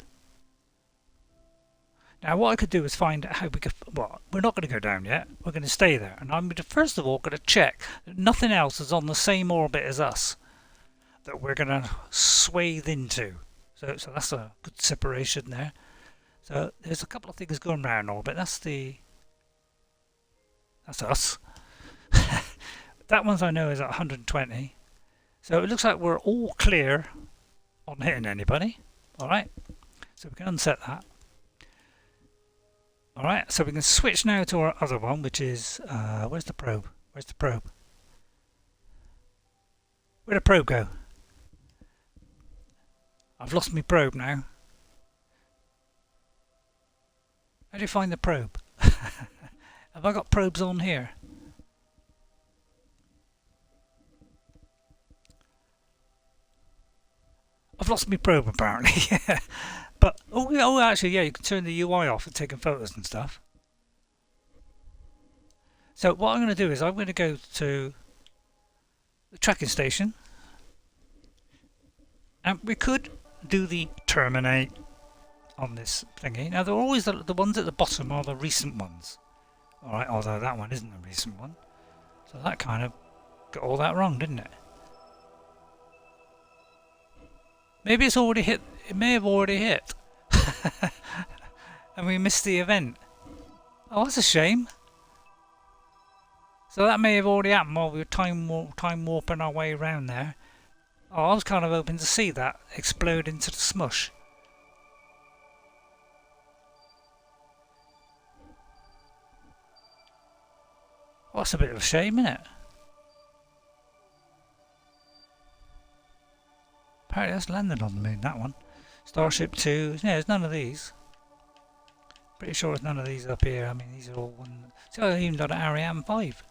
Now, what I could do is find out how we could. Well, we're not going to go down yet. We're going to stay there. And I'm first of all going to check that nothing else is on the same orbit as us that we're going to swathe into. So that's a good separation there. So there's a couple of things going around orbit. That's us. That one I know is at 120. So it looks like we're all clear on hitting anybody. Alright. So we can unset that. Alright, so we can switch now to our other one, which is where's the probe? Where's the probe? Where'd the probe go? I've lost my probe now. How do you find the probe? Have I got probes on here? I've lost my probe apparently. But actually, yeah, you can turn the UI off for taking photos and stuff. So what I'm going to do is I'm going to go to the tracking station, and we could do the terminate on this thingy. Now they're always the ones at the bottom are the recent ones. Alright, although that one isn't a recent one. So that kind of got all that wrong, didn't it? Maybe it's already hit. It may have already hit. And we missed the event. Oh, that's a shame. So that may have already happened while we were time warping our way around there. Oh, I was kind of hoping to see that explode into the smush. Oh, that's a bit of a shame, isn't it? Apparently that's landed on the moon, that one. Starship 2. Yeah, there's none of these. Pretty sure there's none of these up here. I mean, these are all one. See, I even got an Ariane 5.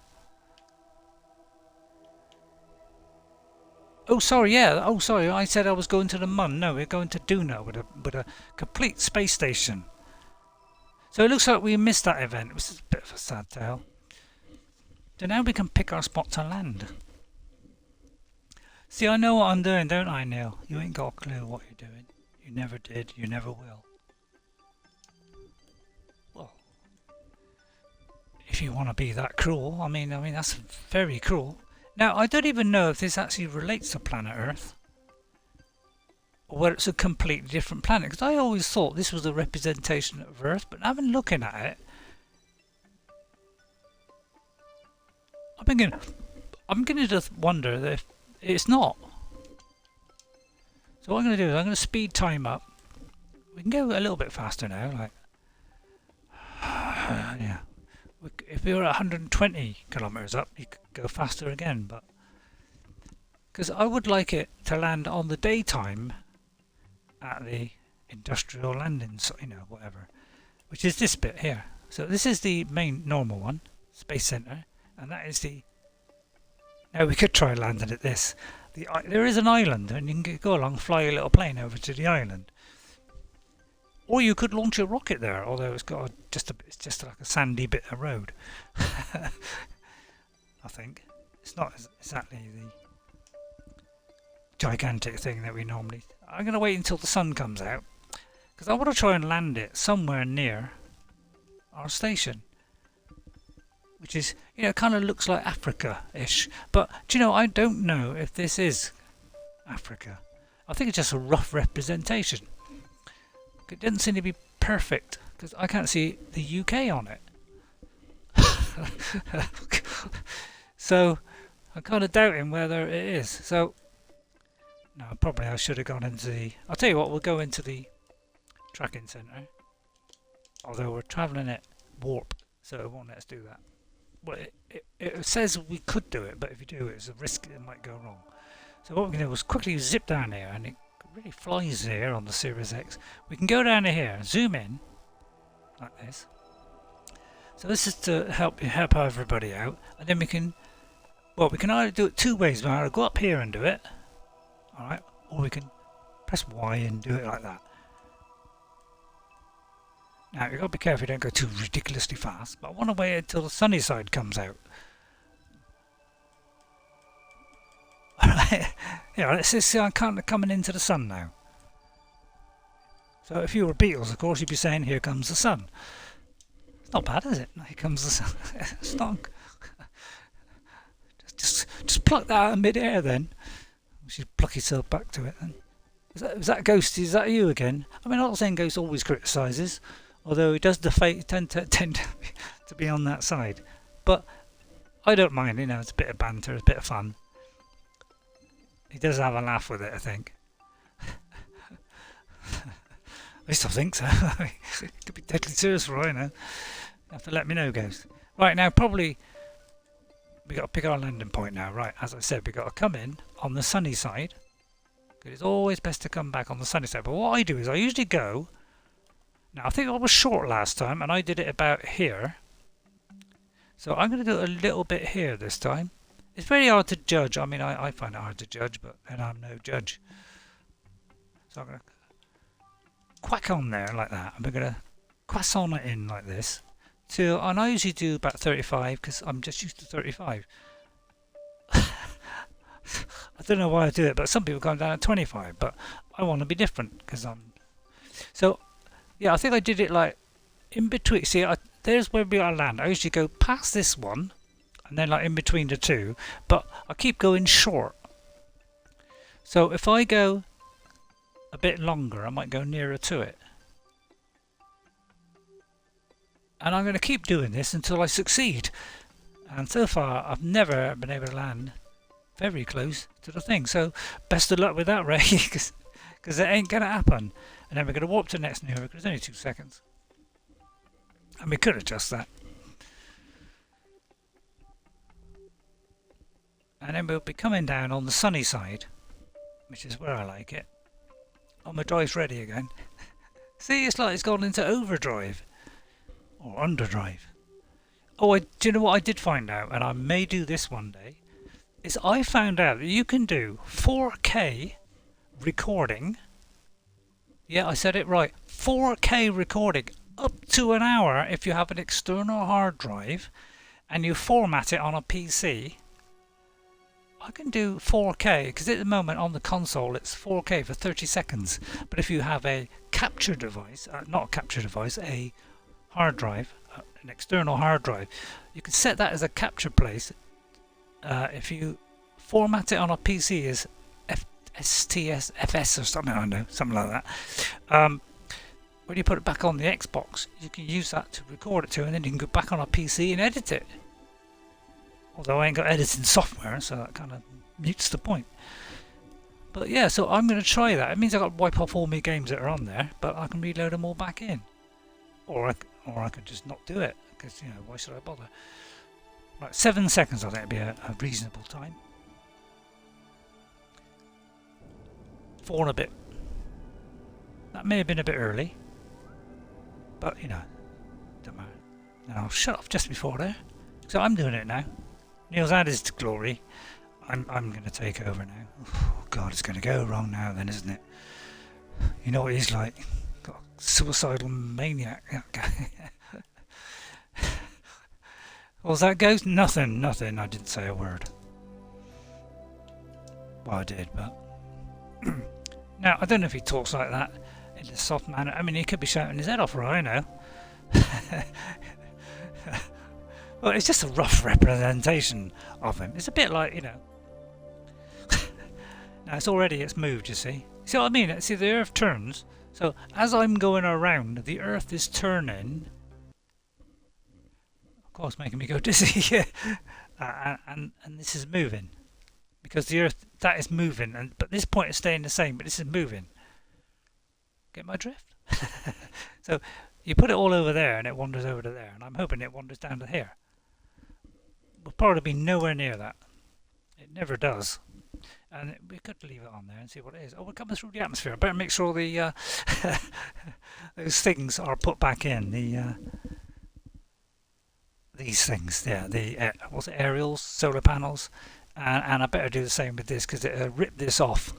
Oh, sorry, yeah. Oh, sorry. I said I was going to the Mun. No, we're going to Duna with a complete space station. So it looks like we missed that event, which is a bit of a sad tale. So now we can pick our spot to land. See, I know what I'm doing, don't I, Neil? You ain't got a clue what you're doing. You never did. You never will. Well, if you want to be that cruel, I mean that's very cruel. Now, I don't even know if this actually relates to planet Earth, or whether it's a completely different planet. Because I always thought this was a representation of Earth, but having looking at it, I'm beginning to wonder if it's not. So what I'm going to do is I'm going to speed time up. We can go a little bit faster now, like yeah. If we were at 120 kilometers up, you could go faster again, but Because I would like it to land on the daytime at the industrial landing, whatever, which is this bit here. So this is the main normal one, Space Center, and that is the... Now we could try landing at this. There is an island, and you can go along, fly a little plane over to the island. Or you could launch a rocket there, although it's got it's just like a sandy bit of road. I think. It's not exactly the gigantic thing that we normally... I'm going to wait until the sun comes out, because I want to try and land it somewhere near our station. Which is, kind of looks like Africa-ish. But, do you know, I don't know if this is Africa. I think it's just a rough representation. It doesn't seem to be perfect, because I can't see the UK on it. So, I'm kind of doubting whether it is. So, no, probably I should have gone into the... I'll tell you what, we'll go into the tracking centre. Although we're travelling at warp, so it won't let us do that. Well, it says we could do it, but if you do, it's a risk it might go wrong. So what we can do is quickly zip down here, and it really flies here on the Series X. We can go down to here, zoom in, like this. So this is to help everybody out, and then we can either do it two ways. We can either go up here and do it, alright, or we can press Y and do it like that. Now, you've got to be careful you don't go too ridiculously fast, but I want to wait until the sunny side comes out. Alright, yeah, let's just see I'm kind of coming into the sun now. So if you were Beatles, of course, you'd be saying, here comes the sun. It's not bad, is it? Here comes the sun. Stunk. Just pluck that out of mid-air then. You should pluck yourself back to it then. Is that Ghost? Is that you again? I mean, I'm not saying Ghost always criticises. Although he does tend to be on that side. But I don't mind, it's a bit of banter, it's a bit of fun. He does have a laugh with it, I think. At least I think so. It could be deadly serious for all I know. You have to let me know, Ghost. Right, now probably we've got to pick our landing point now. Right, as I said, we've got to come in on the sunny side. It's always best to come back on the sunny side. But what I do is I usually go... Now, I think I was short last time, and I did it about here. So I'm going to do it a little bit here this time. It's very hard to judge. I mean, I find it hard to judge, but then I'm no judge. So I'm going to quack on there like that. And we're going to croissant it in like this. And I usually do about 35, because I'm just used to 35. I don't know why I do it, but some people come down at 25. But I want to be different, because I'm... So... Yeah, I think I did it like in between. See, there's where we are land. I usually go past this one and then like in between the two, but I keep going short. So if I go a bit longer, I might go nearer to it. And I'm going to keep doing this until I succeed. And so far, I've never been able to land very close to the thing. So best of luck with that, Ray, because it ain't going to happen. And then we're going to warp to the next mirror, because it's only 2 seconds. And we could adjust that. And then we'll be coming down on the sunny side, which is where I like it. Oh, my drive's ready again. See, it's like it's gone into overdrive. Or underdrive. Oh, do you know what I did find out? And I may do this one day. Is I found out that you can do 4K recording. Yeah, I said it right. 4K recording up to an hour if you have an external hard drive and you format it on a PC. I can do 4K because at the moment on the console it's 4K for 30 seconds. But if you have a capture device, not a capture device, a hard drive, an external hard drive, you can set that as a capture place. If you format it on a PC as STSFS or something, I don't know, something like that. When you put it back on the Xbox, you can use that to record it to, and then you can go back on a PC and edit it. Although I ain't got editing software, so that kind of mutes the point. But yeah, so I'm going to try that. It means I've got to wipe off all my games that are on there, but I can reload them all back in. Or I could just not do it, because, you know, why should I bother? Right, 7 seconds I think would be a reasonable time. fallen a bit. That may have been a bit early, but you know, don't matter. And I'll shut off just before there. So I'm doing it now. Neil's had his glory. I'm going to take over now. Oh God, it's going to go wrong now then, isn't it? You know what he's like. Got a suicidal maniac. What was that, Ghost? Nothing. I didn't say a word. Well, I did, but... Now, I don't know if he talks like that in a soft manner. I mean, he could be shouting his head off, for all I know. Well, it's just a rough representation of him. It's a bit like, you know... Now, it's moved, you see. See what I mean? See, the Earth turns. So, as I'm going around, the Earth is turning... Of course, making me go dizzy. and this is moving. Because the Earth, that is moving. But this point is staying the same, but this is moving. Get my drift? So, you put it all over there, and it wanders over to there. And I'm hoping it wanders down to here. We'll probably be nowhere near that. It never does. And we could leave it on there and see what it is. Oh, we're coming through the atmosphere. I better make sure the those things are put back in. These things, yeah, the what's it, aerials, solar panels, and I better do the same with this because it'll rip this off.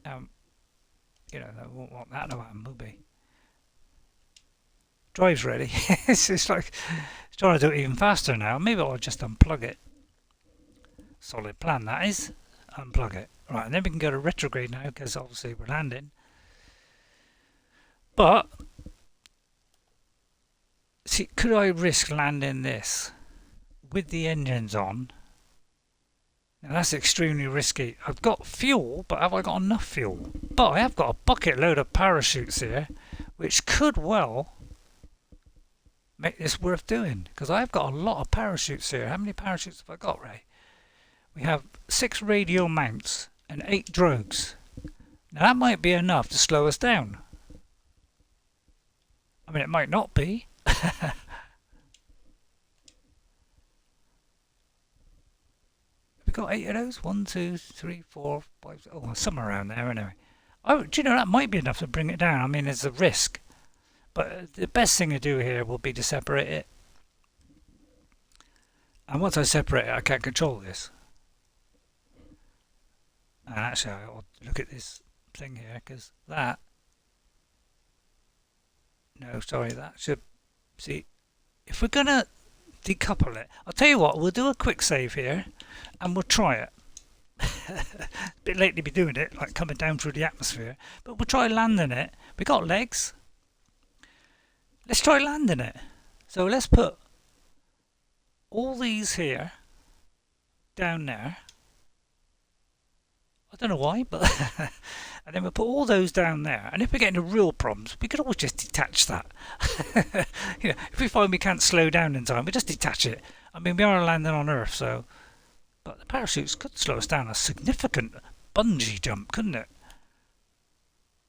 You know, I won't want that to happen, will be. Drive's ready. it's like it's trying to do it even faster now. Maybe I'll just unplug it. Solid plan, that is. Unplug it. Right, and then we can go to retrograde now because obviously we're landing. But see, could I risk landing this with the engines on? Now that's extremely risky. I've got fuel, but have I got enough fuel? But I have got a bucket load of parachutes here, which could well make this worth doing because I've got a lot of parachutes here. How many parachutes have I got, Ray? We have 6 radial mounts and 8 drogues. Now that might be enough to slow us down. I mean, it might not be. We've got 8 of those. 1, 2, 3, 4, 5. Oh, somewhere around there anyway. Oh, do you know that might be enough to bring it down? I mean, there's a risk. But the best thing to do here will be to separate it. And once I separate it, I can't control this. And actually, I'll look at this thing here, because that... No, sorry, that should... See, if we're going to decouple it... I'll tell you what, we'll do a quick save here, and we'll try it. A bit late to be doing it, like coming down through the atmosphere. But we'll try landing it. We got legs. Let's try landing it. So let's put all these here, down there. I don't know why, but and then we'll put all those down there. And if we get into real problems, we could always just detach that. You know, if we find we can't slow down in time, we just detach it. I mean, we are landing on Earth, so. But the parachutes could slow us down a significant bungee jump, couldn't it?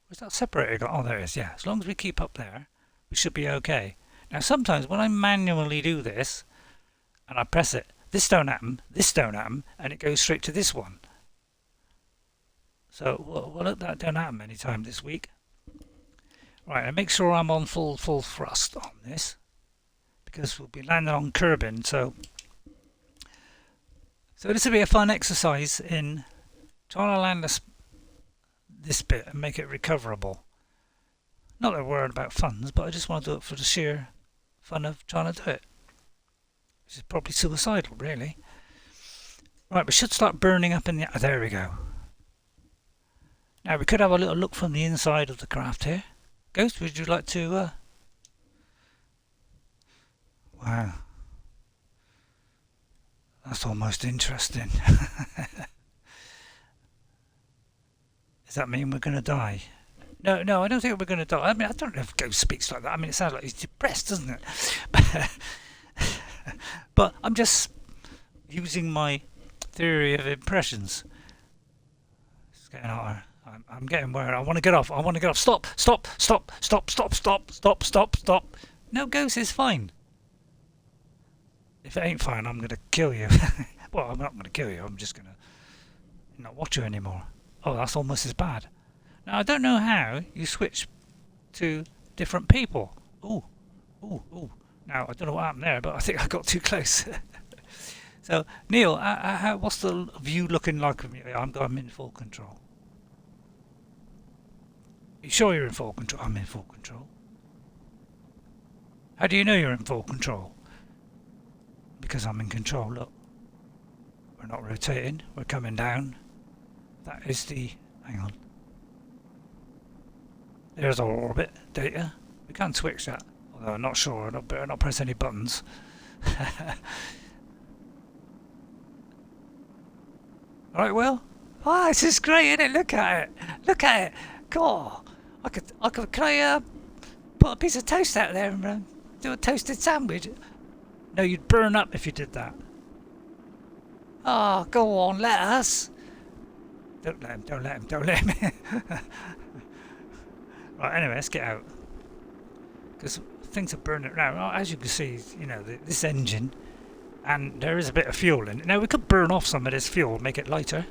Where's that separator got? Oh, there it is. Yeah, as long as we keep up there, we should be okay. Now, sometimes when I manually do this, and I press it, this don't happen, and it goes straight to this one. So we'll let that don't happen any time this week. Right, and make sure I'm on full thrust on this, because we'll be landing on Kerbal. So this will be a fun exercise in trying to land this bit and make it recoverable. Not that we're worried about funds, but I just want to do it for the sheer fun of trying to do it. Which is probably suicidal, really. Right, we should start burning up in the... Oh, there we go. Now, we could have a little look from the inside of the craft here. Ghost, would you like to... Wow. That's almost interesting. Does that mean we're going to die? No, I don't think we're going to die. I mean, I don't know if Ghost speaks like that. I mean, it sounds like he's depressed, doesn't it? But I'm just using my theory of impressions. It's getting hotter. I'm getting worried. I want to get off. Stop. Stop. No, Ghost is fine. If it ain't fine, I'm going to kill you. Well, I'm not going to kill you. I'm just going to not watch you anymore. Oh, that's almost as bad. Now I don't know how you switch to different people. Ooh, ooh, ooh. Now I don't know what happened there, but I think I got too close. So Neil, what's the view looking like from you? I'm in full control. You sure you're in full control? I'm in full control. How do you know you're in full control? Because I'm in control, look. We're not rotating, we're coming down. That is the... hang on. There's our orbit data. We can switch that, although I'm not sure. I better not press any buttons. Alright, Will? Oh, this is great, isn't it? Look at it. Look at it. God, can I put a piece of toast out there and do a toasted sandwich? No, you'd burn up if you did that. Oh, go on, let us. Don't let him. Right, anyway, let's get out. Because things are burning now. As you can see, you know, this engine, and there is a bit of fuel in it. Now, we could burn off some of this fuel, make it lighter.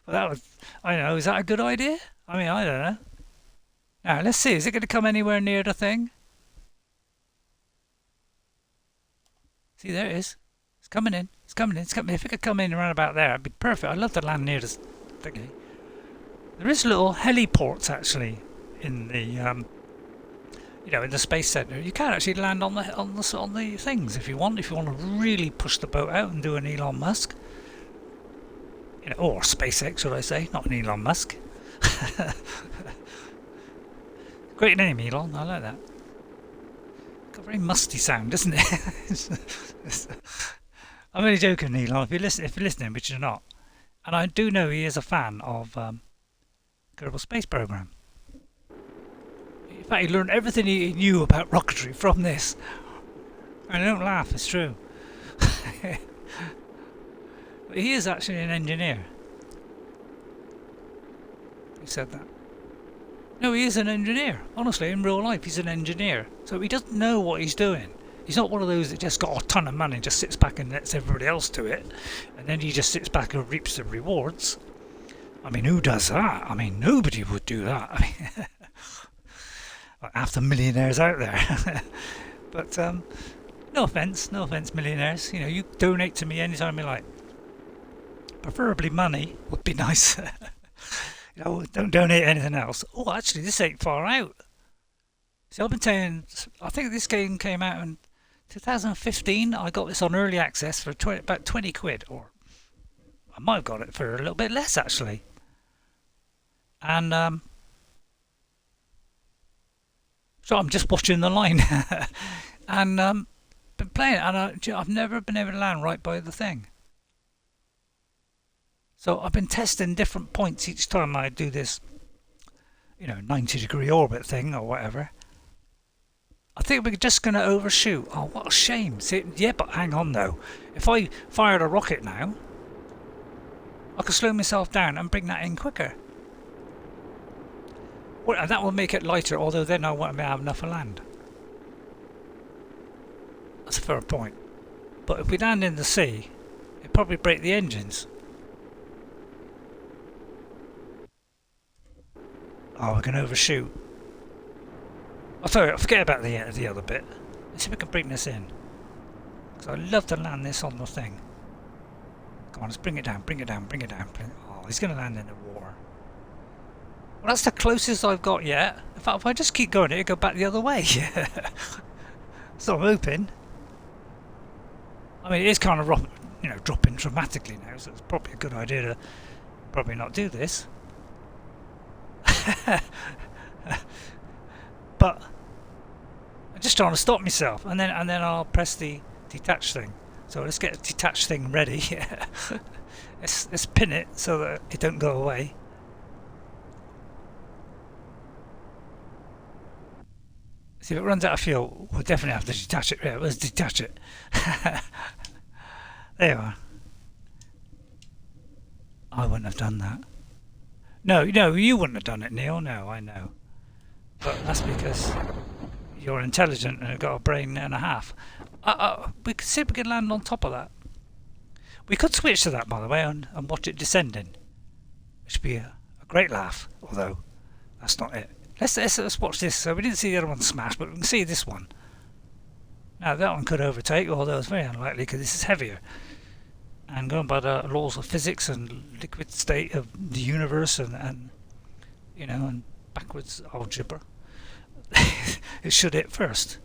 But that was, I don't know, is that a good idea? I mean, I don't know. Now, let's see, is it going to come anywhere near the thing? See, there it is. It's coming in. It's coming in. It's coming in. If it could come in around about there, it'd be perfect. I'd love to land near this thingy. There is little heliports actually in the, you know, in the space center. You can actually land on the things if you want. If you want to really push the boat out and do an Elon Musk, you know, or SpaceX, should I say? Not an Elon Musk. Great name, Elon. I like that. Got a very musty sound, doesn't it? I'm only joking, Elon. If you're listening, which you're not, and I do know he is a fan of Kerbal Space Program. In fact, he learned everything he knew about rocketry from this. And I don't laugh, it's true. But he is actually an engineer. He said that. No, he is an engineer. Honestly, in real life, he's an engineer. So he doesn't know what he's doing. He's not one of those that just got a ton of money and just sits back and lets everybody else do it. And then he just sits back and reaps the rewards. I mean, who does that? I mean, nobody would do that. I mean, half the millionaires out there. But no offence, millionaires. You know, you donate to me anytime you like. Preferably money would be nice. You know, don't donate anything else. Oh, actually, this ain't far out. See, I've been saying, I think this game came out in 2015. I got this on early access for about 20 quid, or I might have got it for a little bit less actually. And so I'm just watching the line, and been playing it, and I've never been able to land right by the thing. So I've been testing different points each time I do this, you know, 90-degree orbit thing or whatever. I think we're just going to overshoot. Oh, what a shame. See, yeah, but hang on though. If I fired a rocket now, I could slow myself down and bring that in quicker. Well, and that will make it lighter, although then I won't have enough to land. That's a fair point. But if we land in the sea, it'd probably break the engines. Oh, we're going to overshoot. Oh, sorry, forget about the other bit. Let's see if we can bring this in. Because I'd love to land this on the thing. Come on, let's bring it down. Oh, he's going to land in the water. Well, that's the closest I've got yet. In fact, if I just keep going, it'll go back the other way. So I'm hoping. I mean, it is kind of rough, you know, dropping dramatically now, so it's probably a good idea to probably not do this. But I'm just trying to stop myself, and then I'll press the detach thing. So let's get a detach thing ready. let's pin it so that it don't go away. See, if it runs out of fuel, we'll definitely have to detach it. Yeah, let's detach it. There you are. I wouldn't have done that. No, you wouldn't have done it, Neil. No, I know. But that's because you're intelligent and have got a brain and a half. We could see if we can land on top of that. We could switch to that, by the way, and watch it descending. It should be a great laugh, although that's not it. Let's watch this. So we didn't see the other one smash, but we can see this one. Now that one could overtake, although it's very unlikely because this is heavier. And going by the laws of physics and liquid state of the universe and you know, and backwards algebra, it should hit first.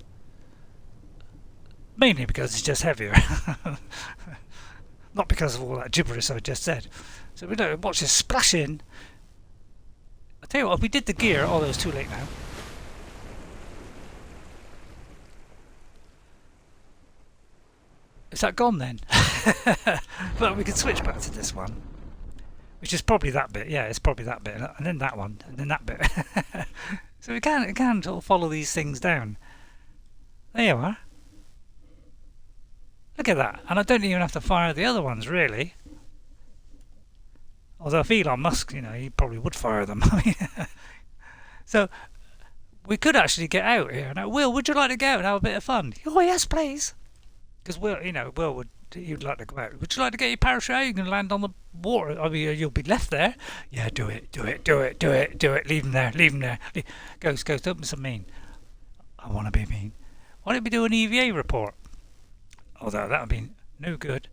Mainly because it's just heavier. Not because of all that gibberish I just said. So we don't watch this splash in. I'll tell you what, if we did the gear, although it's too late now. Is that gone then? But we can switch back to this one. Which is probably that bit, yeah, it's probably that bit. And then that one, and then that bit. So we can sort of follow these things down. There you are. Look at that. And I don't even have to fire the other ones, really. Although if Elon Musk, you know, he probably would fire them. So we could actually get out here. Now, Will, would you like to go out and have a bit of fun? Oh, yes, please. Because Will, you know, you'd like to go out. Would you like to get your parachute out? You can land on the water. I mean, you'll be left there. Yeah, do it. Leave him there. Ghost, don't be so mean. I want to be mean. Why don't we do an EVA report? Although that would be no good.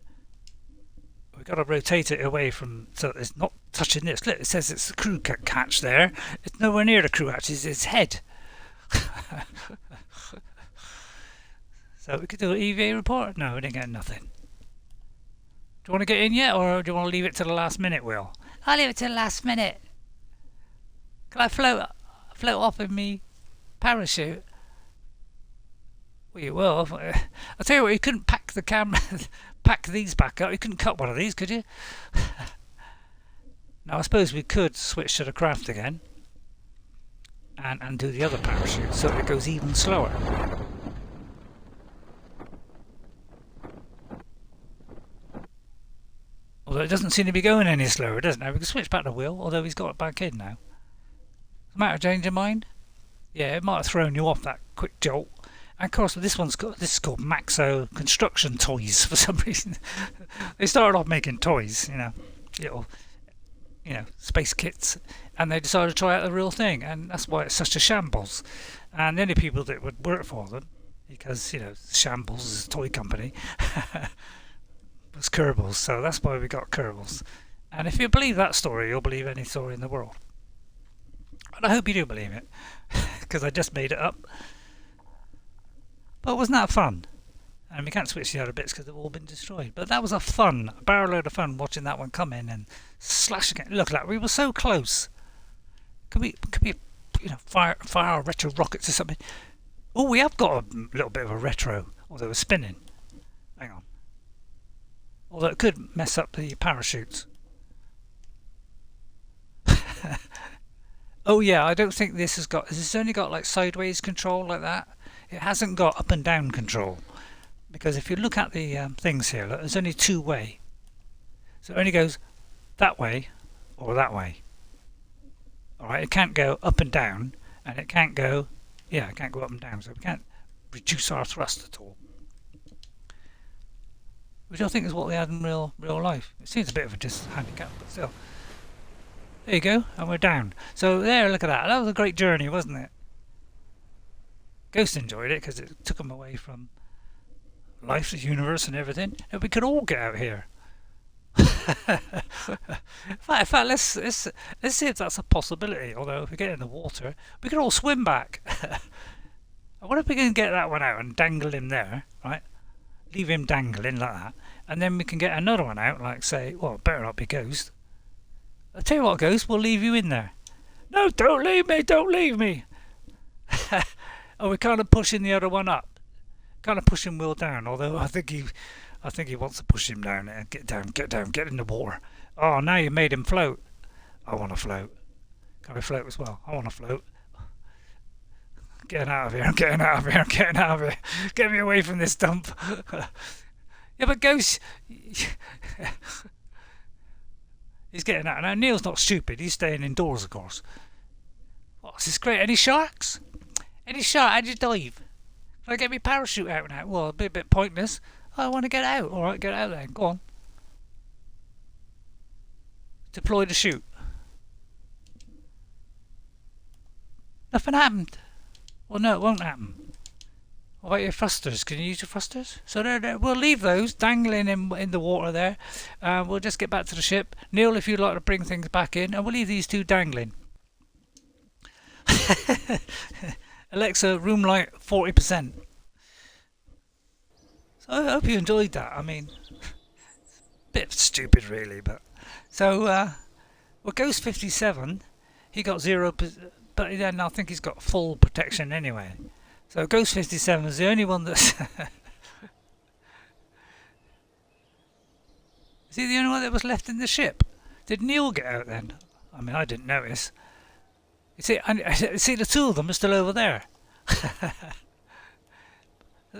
We've got to rotate it away from, so it's not touching this. Look, it says it's the crew catch there. It's nowhere near the crew catch, it's its head. So we could do an EVA report? No, we didn't get nothing. Do you want to get in yet, or do you want to leave it to the last minute, Will? I'll leave it to the last minute. Can I float off in me parachute? Well, you will. I'll tell you what, you couldn't pack the camera, pack these back up. You couldn't cut one of these, could you? Now, I suppose we could switch to the craft again and do the other parachute so it goes even slower. Although it doesn't seem to be going any slower, doesn't it? We can switch back to Will, although he's got it back in now. Is it a matter of changing mind? Yeah, it might have thrown you off that quick jolt. And of course, this is called Maxo Construction Toys for some reason. They started off making toys, you know, little, you know, space kits, and they decided to try out the real thing, and that's why it's such a shambles. And the only people that would work for them, because, you know, Shambles is a toy company, was Kerbal, so that's why we got Kerbals. And if you believe that story, you'll believe any story in the world. And I hope you do believe it, because I just made it up. But wasn't that fun? And we can't switch the other bits because they've all been destroyed. But that was a barrel load of fun watching that one come in and slashing it. Look at that, we were so close. Could we you know, fire our retro rockets or something? Oh, we have got a little bit of a retro, although it's spinning. Hang on. Although it could mess up the parachutes. Oh yeah, I don't think this has got... Has this only got like sideways control like that? It hasn't got up and down control. Because if you look at the things here, look, there's only two way. So it only goes that way or that way. Alright, it can't go up and down, and it can't go... Yeah, it can't go up and down, so we can't reduce our thrust at all. Which I think is what we had in real life. It seems a bit of a handicap, but still. There you go, and we're down. So there, look at that. That was a great journey, wasn't it? Ghost enjoyed it because it took him away from life, the universe, and everything. And we could all get out here. In fact, let's see if that's a possibility. Although if we get in the water, we could all swim back. I wonder if we can get that one out and dangle him there, right? Leave him dangling like that, and then we can get another one out, like say, well, it better not be Ghost. I'll tell you what, Ghost, we'll leave you in there. No, don't leave me. Oh, we're kind of pushing the other one up, kind of pushing Will down. Although I think he wants to push him down and get in the water. Oh, now you made him float. I want to float. Can we float as well? I want to float. Getting out of here, I'm getting out of here. Get me away from this dump. Yeah, but Ghost... He's getting out. Now, Neil's not stupid. He's staying indoors, of course. Oh, this is great. Any sharks? Any shark? How'd you dive? Can I get my parachute out now? Well, it'd be a bit pointless. Oh, I want to get out. All right, get out then. Go on. Deploy the chute. Nothing happened. Well, no, it won't happen. What about your thrusters? Can you use your thrusters? So we'll leave those dangling in the water there. We'll just get back to the ship. Neil, if you'd like to bring things back in, and we'll leave these two dangling. Alexa, room light 40%. So I hope you enjoyed that. I mean, bit stupid really, but so well, Ghost57, he got 0, but then I think he's got full protection anyway. So Ghost57 is the only one that's is he the only one that was left in the ship? Did Neil get out then? I mean, I didn't notice. You see, the two of them are still over there.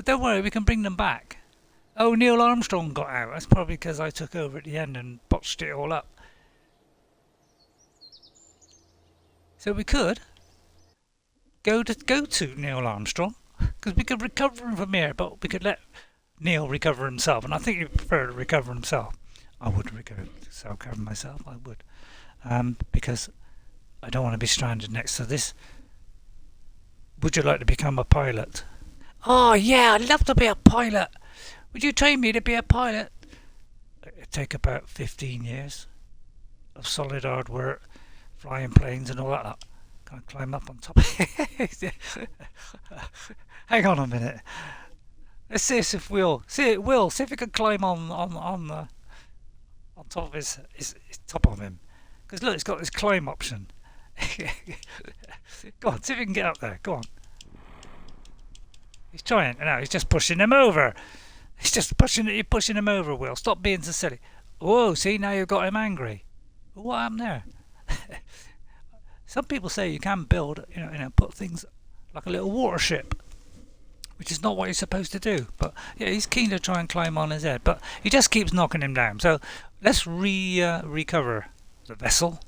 Don't worry, we can bring them back. Oh, Neil Armstrong got out. That's probably because I took over at the end and botched it all up. So we could go to Neil Armstrong, because we could recover him from here, but we could let Neil recover himself, and I think he'd prefer to recover himself. I would recover myself, I would. Because I don't want to be stranded next to this. Would you like to become a pilot? Oh yeah, I'd love to be a pilot. Would you train me to be a pilot? It'd take about 15 years of solid hard work, flying planes and all that. Can I climb up on top? Hang on a minute. Let's see if Will. See if we can climb on top of his top of him. Because look, it's got this climb option. Go on, see if we can get up there. Go on. He's trying. No, he's just pushing him over. He's just pushing. You're pushing him over, Will. Stop being so silly. Whoa! See, now you've got him angry. What happened there? Some people say you can build, put things like a little water ship, which is not what you're supposed to do. But yeah, he's keen to try and climb on his head, but he just keeps knocking him down. So let's recover the vessel,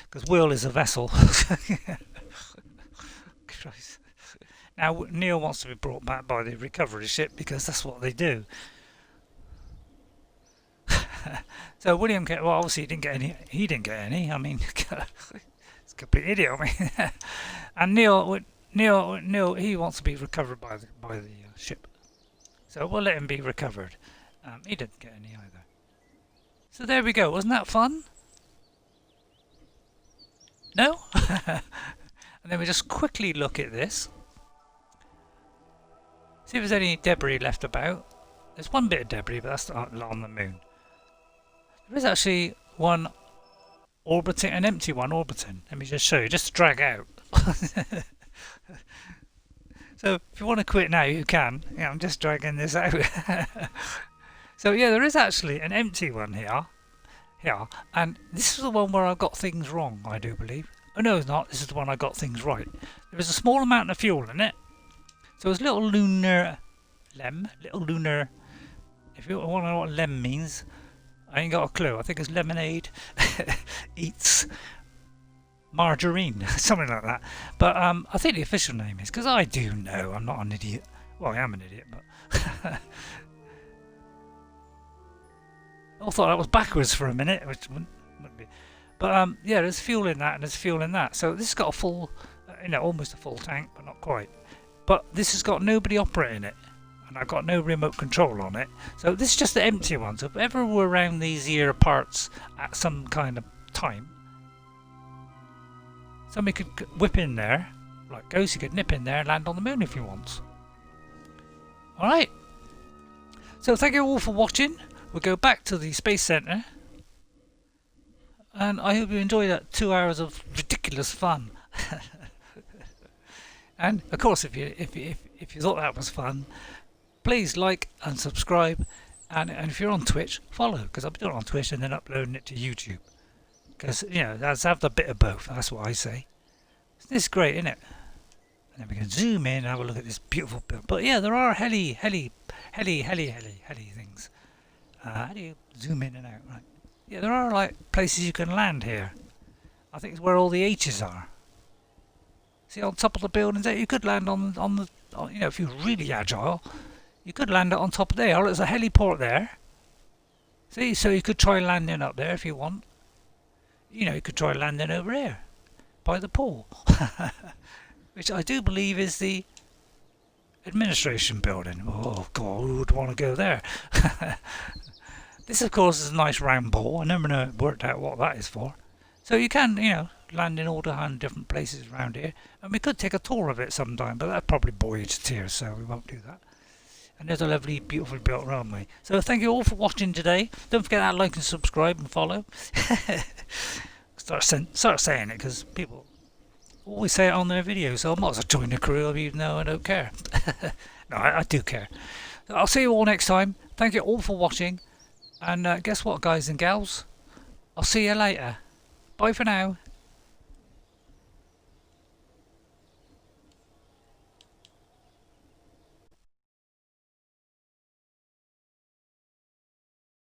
because Will is a vessel. Christ. Now Neil wants to be brought back by the recovery ship because that's what they do. So William, well, obviously he didn't get any. I mean, it's a complete idiot. I mean, and Neil, he wants to be recovered by the ship. So we'll let him be recovered. He didn't get any either. So there we go. Wasn't that fun? No? And then we just quickly look at this. See if there's any debris left about. There's one bit of debris, but that's on the moon. There is actually one orbiting, an empty one orbiting. Let me just show you, just to drag out. So if you want to quit now, you can. Yeah, I'm just dragging this out. So yeah, there is actually an empty one here. And this is the one where I got things wrong, I do believe. Oh no, it's not. This is the one I got things right. There is a small amount of fuel in it. So it's little lunar lem. If you want to know what lem means, I ain't got a clue. I think it's lemonade eats margarine, something like that. But I think the official name is, because I do know, I'm not an idiot. Well, I am an idiot, but I thought that was backwards for a minute, which wouldn't be. But yeah, there's fuel in that and there's fuel in that. So this has got a full, almost a full tank, but not quite. But this has got nobody operating it, and I've got no remote control on it. So this is just the empty one. So if ever we're around these here parts at some kind of time, somebody could whip in there, like Ghost, he could nip in there and land on the moon if he wants. Alright. So thank you all for watching. We'll go back to the Space Centre. And I hope you enjoyed that 2 hours of ridiculous fun. And of course, if you thought that was fun, please like and subscribe, and if you're on Twitch, follow, because I'll be doing it on Twitch and then uploading it to YouTube. Because let's have the bit of both. That's what I say. This is great, isn't it? And then we can zoom in and have a look at this beautiful build. But yeah, there are heli things. How do you zoom in and out? Right. Yeah, there are like places you can land here. I think it's where all the H's are. See, on top of the buildings there, you could land on the if you're really agile, you could land it on top of there. Oh, there's a heliport there. See, so you could try landing up there if you want. You could try landing over here by the pool. which I do believe is the administration building. Oh God, who would want to go there? This, of course, is a nice round ball. I never worked out what that is for. So you can, land in all the different places around here. And we could take a tour of it sometime, but that'd probably bore you to tears, so we won't do that. And there's a lovely, beautifully built runway. So thank you all for watching today. Don't forget to like and subscribe and follow. Start saying it, because people always say it on their videos, so I might as well join the crew even though I don't care. No, I do care. So I'll see you all next time. Thank you all for watching. And guess what, guys and gals? I'll see you later. Bye for now.